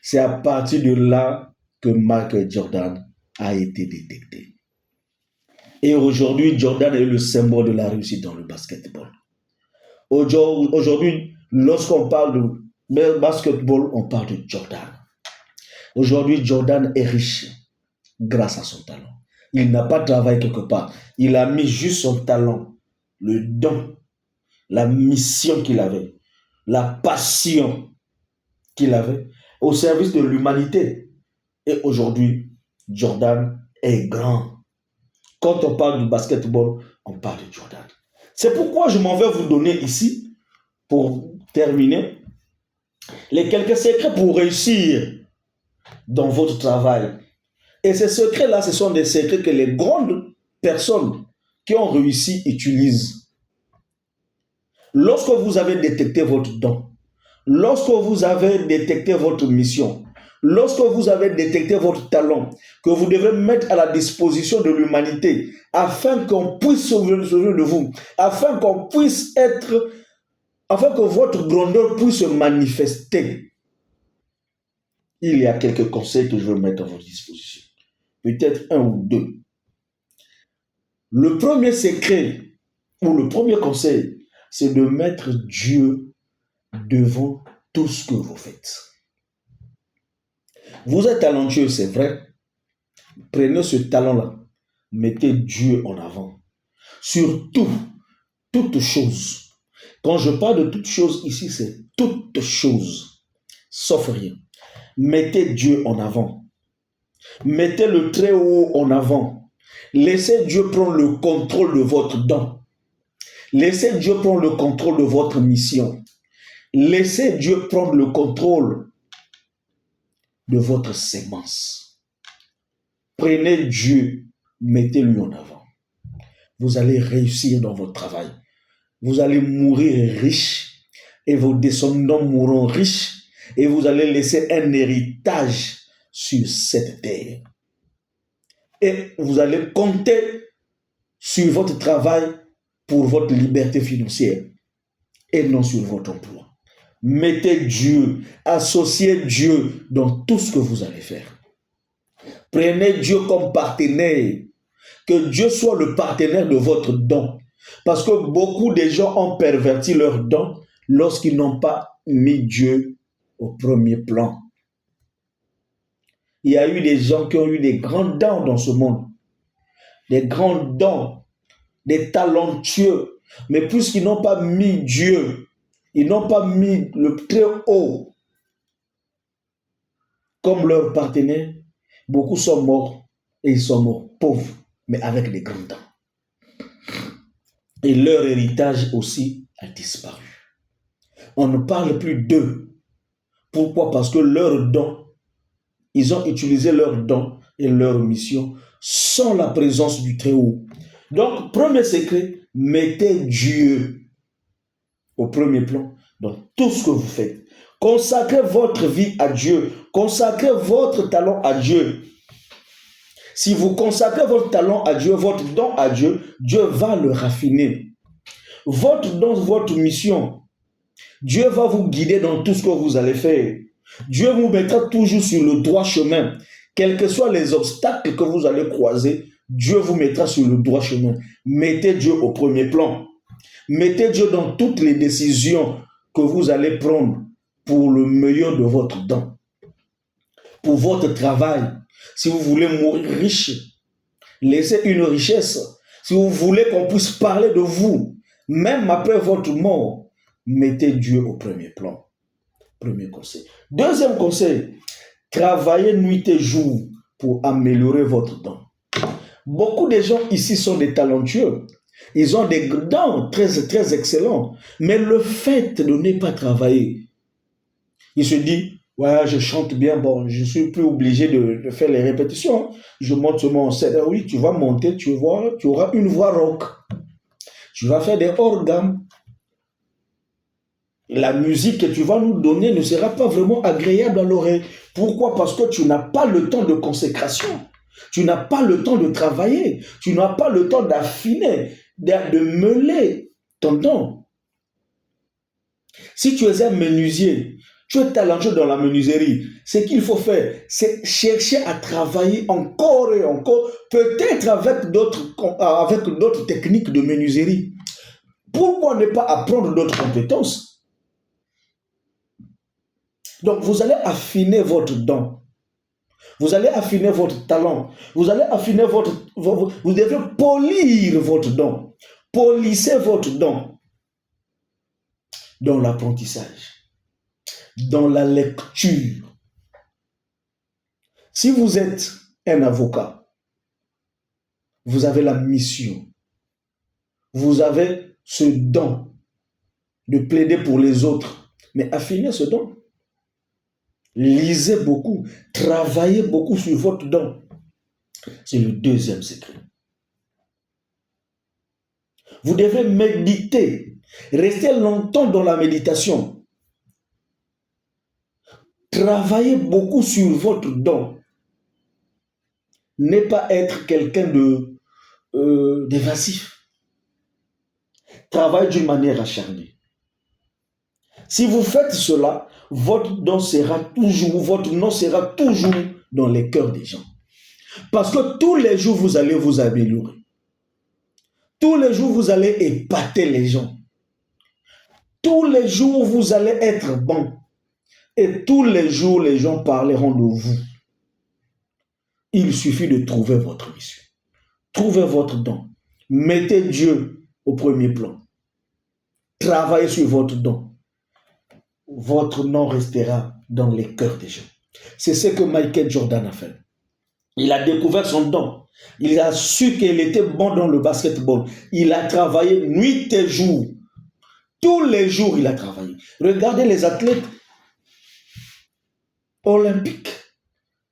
c'est à partir de là que Michael Jordan a été détecté. Et aujourd'hui, Jordan est le symbole de la réussite dans le basketball. Aujourd'hui, lorsqu'on parle de basketball, on parle de Jordan. Aujourd'hui, Jordan est riche grâce à son talent. Il n'a pas travaillé quelque part. Il a mis juste son talent, le don, la mission qu'il avait, la passion qu'il avait au service de l'humanité. Et aujourd'hui, Jordan est grand. Quand on parle du basketball, on parle de Jordan. C'est pourquoi je m'en vais vous donner ici, pour terminer, les quelques secrets pour réussir dans votre travail. Et ces secrets-là, ce sont des secrets que les grandes personnes qui ont réussi utilisent. Lorsque vous avez détecté votre don, lorsque vous avez détecté votre mission, lorsque vous avez détecté votre talent, que vous devez mettre à la disposition de l'humanité, afin qu'on puisse sauver de vous, afin qu'on puisse être, afin que votre grandeur puisse se manifester, il y a quelques conseils que je veux mettre à votre disposition. Peut-être 1 ou 2. Le premier secret, ou le premier conseil, c'est de mettre Dieu devant tout ce que vous faites. Vous êtes talentueux, c'est vrai. Prenez ce talent-là. Mettez Dieu en avant. Surtout, toutes choses. Quand je parle de toutes choses ici, c'est toutes choses. Sauf rien. Mettez Dieu en avant. Mettez le très haut en avant. Laissez Dieu prendre le contrôle de votre don. Laissez Dieu prendre le contrôle de votre mission. Laissez Dieu prendre le contrôle de votre sémence. Prenez Dieu, mettez-lui en avant. Vous allez réussir dans votre travail. Vous allez mourir riche et vos descendants mourront riches et vous allez laisser un héritage sur cette terre. Et vous allez compter sur votre travail pour votre liberté financière et non sur votre emploi. Mettez Dieu, associez Dieu dans tout ce que vous allez faire. Prenez Dieu comme partenaire. Que Dieu soit le partenaire de votre don. Parce que beaucoup de gens ont perverti leur don lorsqu'ils n'ont pas mis Dieu au premier plan. Il y a eu des gens qui ont eu des grands dons dans ce monde. Des grands dons, des talentueux. Mais puisqu'ils n'ont pas mis Dieu, ils n'ont pas mis le très haut comme leur partenaire, beaucoup sont morts et ils sont morts pauvres, mais avec des grands dons. Et leur héritage aussi a disparu. On ne parle plus d'eux. Pourquoi? Parce que leurs dons, ils ont utilisé leurs dons et leur mission sans la présence du Très-Haut. Donc, premier secret, mettez Dieu au premier plan dans tout ce que vous faites. Consacrez votre vie à Dieu. Consacrez votre talent à Dieu. Si vous consacrez votre talent à Dieu, votre don à Dieu, Dieu va le raffiner. Votre don, votre mission, Dieu va vous guider dans tout ce que vous allez faire. Dieu vous mettra toujours sur le droit chemin. Quels que soient les obstacles que vous allez croiser, Dieu vous mettra sur le droit chemin. Mettez Dieu au premier plan. Mettez Dieu dans toutes les décisions que vous allez prendre pour le meilleur de votre don. Pour votre travail. Si vous voulez mourir riche, laissez une richesse. Si vous voulez qu'on puisse parler de vous, même après votre mort, mettez Dieu au premier plan. Premier conseil. Deuxième conseil, travaillez nuit et jour pour améliorer votre don. Beaucoup de gens ici sont des talentueux. Ils ont des dons très, très excellents. Mais le fait de ne pas travailler, il se dit, ouais, je chante bien, bon, je ne suis plus obligé de faire les répétitions. Je monte seulement en scène. Oui, tu vas monter, tu auras une voix rock. Tu vas faire des organes. La musique que tu vas nous donner ne sera pas vraiment agréable à l'oreille. Pourquoi? Parce que tu n'as pas le temps de consécration. Tu n'as pas le temps de travailler. Tu n'as pas le temps d'affiner, de meuler ton don. Si tu es un menuisier, tu es talentueux dans la menuiserie, ce qu'il faut faire, c'est chercher à travailler encore et encore, peut-être avec d'autres techniques de menuiserie. Pourquoi ne pas apprendre d'autres compétences? Donc, vous allez affiner votre don. Vous allez affiner votre talent. Vous allez affiner vous devez polir votre don. Polissez votre don dans l'apprentissage, dans la lecture. Si vous êtes un avocat, vous avez la mission. Vous avez ce don de plaider pour les autres. Mais affinez ce don. Lisez beaucoup, travaillez beaucoup sur votre don. C'est le deuxième secret. Vous devez méditer, rester longtemps dans la méditation. Travaillez beaucoup sur votre don. Ne pas être quelqu'un d'évasif. Travaillez d'une manière acharnée. Si vous faites cela, votre nom sera toujours dans les cœurs des gens. Parce que tous les jours, vous allez vous améliorer. Tous les jours, vous allez épater les gens. Tous les jours, vous allez être bon. Et tous les jours, les gens parleront de vous. Il suffit de trouver votre mission. Trouvez votre don. Mettez Dieu au premier plan. Travaillez sur votre don. Votre nom restera dans les cœurs des gens. C'est ce que Michael Jordan a fait. Il a découvert son don. Il a su qu'il était bon dans le basketball. Il a travaillé nuit et jour. Tous les jours, il a travaillé. Regardez les athlètes olympiques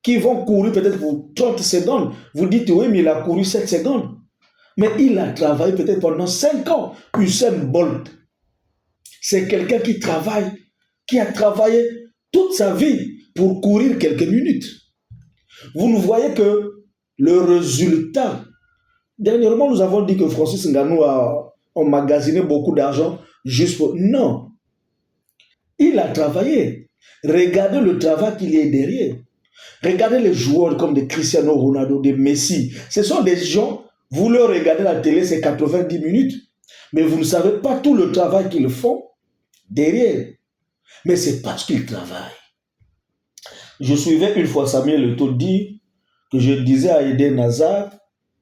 qui vont courir peut-être pour 30 secondes. Vous dites, oui, mais il a couru 7 secondes. Mais il a travaillé peut-être pendant 5 ans. Usain Bolt, c'est quelqu'un qui travaille, qui a travaillé toute sa vie pour courir quelques minutes. Vous ne voyez que le résultat. Dernièrement, nous avons dit que Francis Ngannou a emmagasiné beaucoup d'argent juste pour... Non. Il a travaillé. Regardez le travail qu'il y a derrière. Regardez les joueurs comme des Cristiano Ronaldo, des Messi. Ce sont des gens, vous leur regardez la télé, c'est 90 minutes. Mais vous ne savez pas tout le travail qu'ils font derrière. Mais c'est parce qu'ils travaillent. Je suivais une fois Samuel Eto'o dire que je disais à Eden Hazard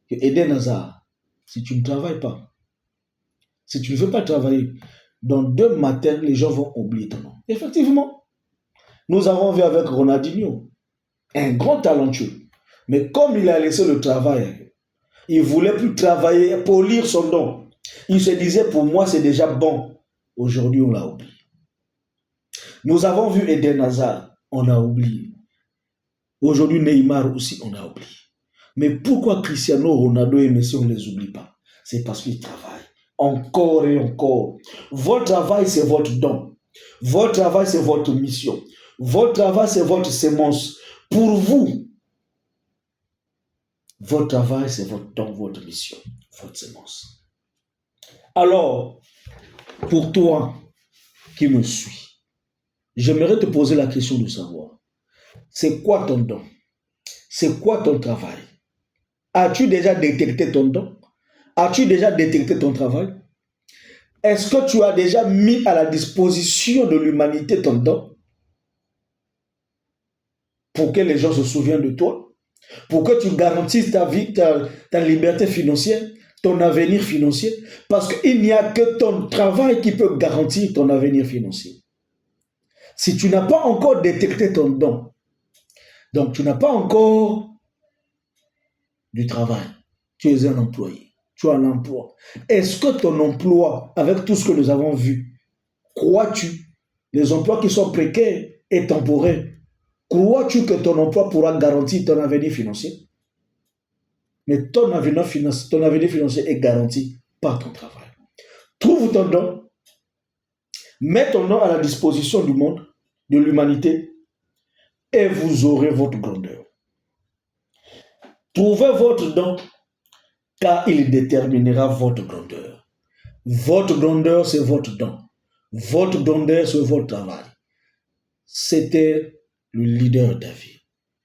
que Eden Hazard, si tu ne travailles pas, si tu ne veux pas travailler, dans 2 matins, les gens vont oublier ton nom. Effectivement, nous avons vu avec Ronaldinho, un grand talentueux. Mais comme il a laissé le travail, il ne voulait plus travailler, polir son don. Il se disait, pour moi, c'est déjà bon. Aujourd'hui, on l'a oublié. Nous avons vu Eden Hazard, on a oublié. Aujourd'hui, Neymar aussi, on a oublié. Mais pourquoi Cristiano Ronaldo et Messi, on ne les oublie pas? C'est parce qu'ils travaillent encore et encore. Votre travail, c'est votre don. Votre travail, c'est votre mission. Votre travail, c'est votre sémence. Pour vous, votre travail, c'est votre don, votre mission, votre sémence. Alors, pour toi qui me suis, j'aimerais te poser la question de savoir, c'est quoi ton don? C'est quoi ton travail? As-tu déjà détecté ton don? As-tu déjà détecté ton travail? Est-ce que tu as déjà mis à la disposition de l'humanité ton don? Pour que les gens se souviennent de toi? Pour que tu garantisses ta vie, ta liberté financière, ton avenir financier? Parce qu'il n'y a que ton travail qui peut garantir ton avenir financier. Si tu n'as pas encore détecté ton don, donc tu n'as pas encore du travail, tu es un employé, tu as un emploi. Est-ce que ton emploi, avec tout ce que nous avons vu, crois-tu, les emplois qui sont précaires et temporaires, crois-tu que ton emploi pourra garantir ton avenir financier? Mais ton avenir financier est garanti par ton travail. Trouve ton don, mets ton don à la disposition du monde, de l'humanité, et vous aurez votre grandeur. Trouvez votre don, car il déterminera votre grandeur. Votre grandeur, c'est votre don. Votre grandeur, c'est votre travail. C'était le leader David.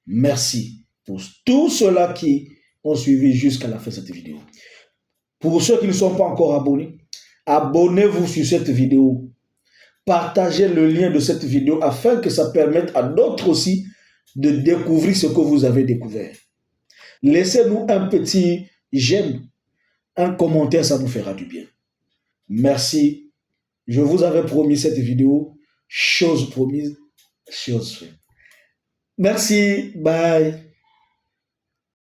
Merci pour tous ceux-là qui ont suivi jusqu'à la fin de cette vidéo. Pour ceux qui ne sont pas encore abonnés, abonnez-vous sur cette vidéo. Partagez le lien de cette vidéo afin que ça permette à d'autres aussi de découvrir ce que vous avez découvert. Laissez-nous un petit j'aime, un commentaire, ça nous fera du bien. Merci. Je vous avais promis cette vidéo. Chose promise, chose faite. Merci. Bye.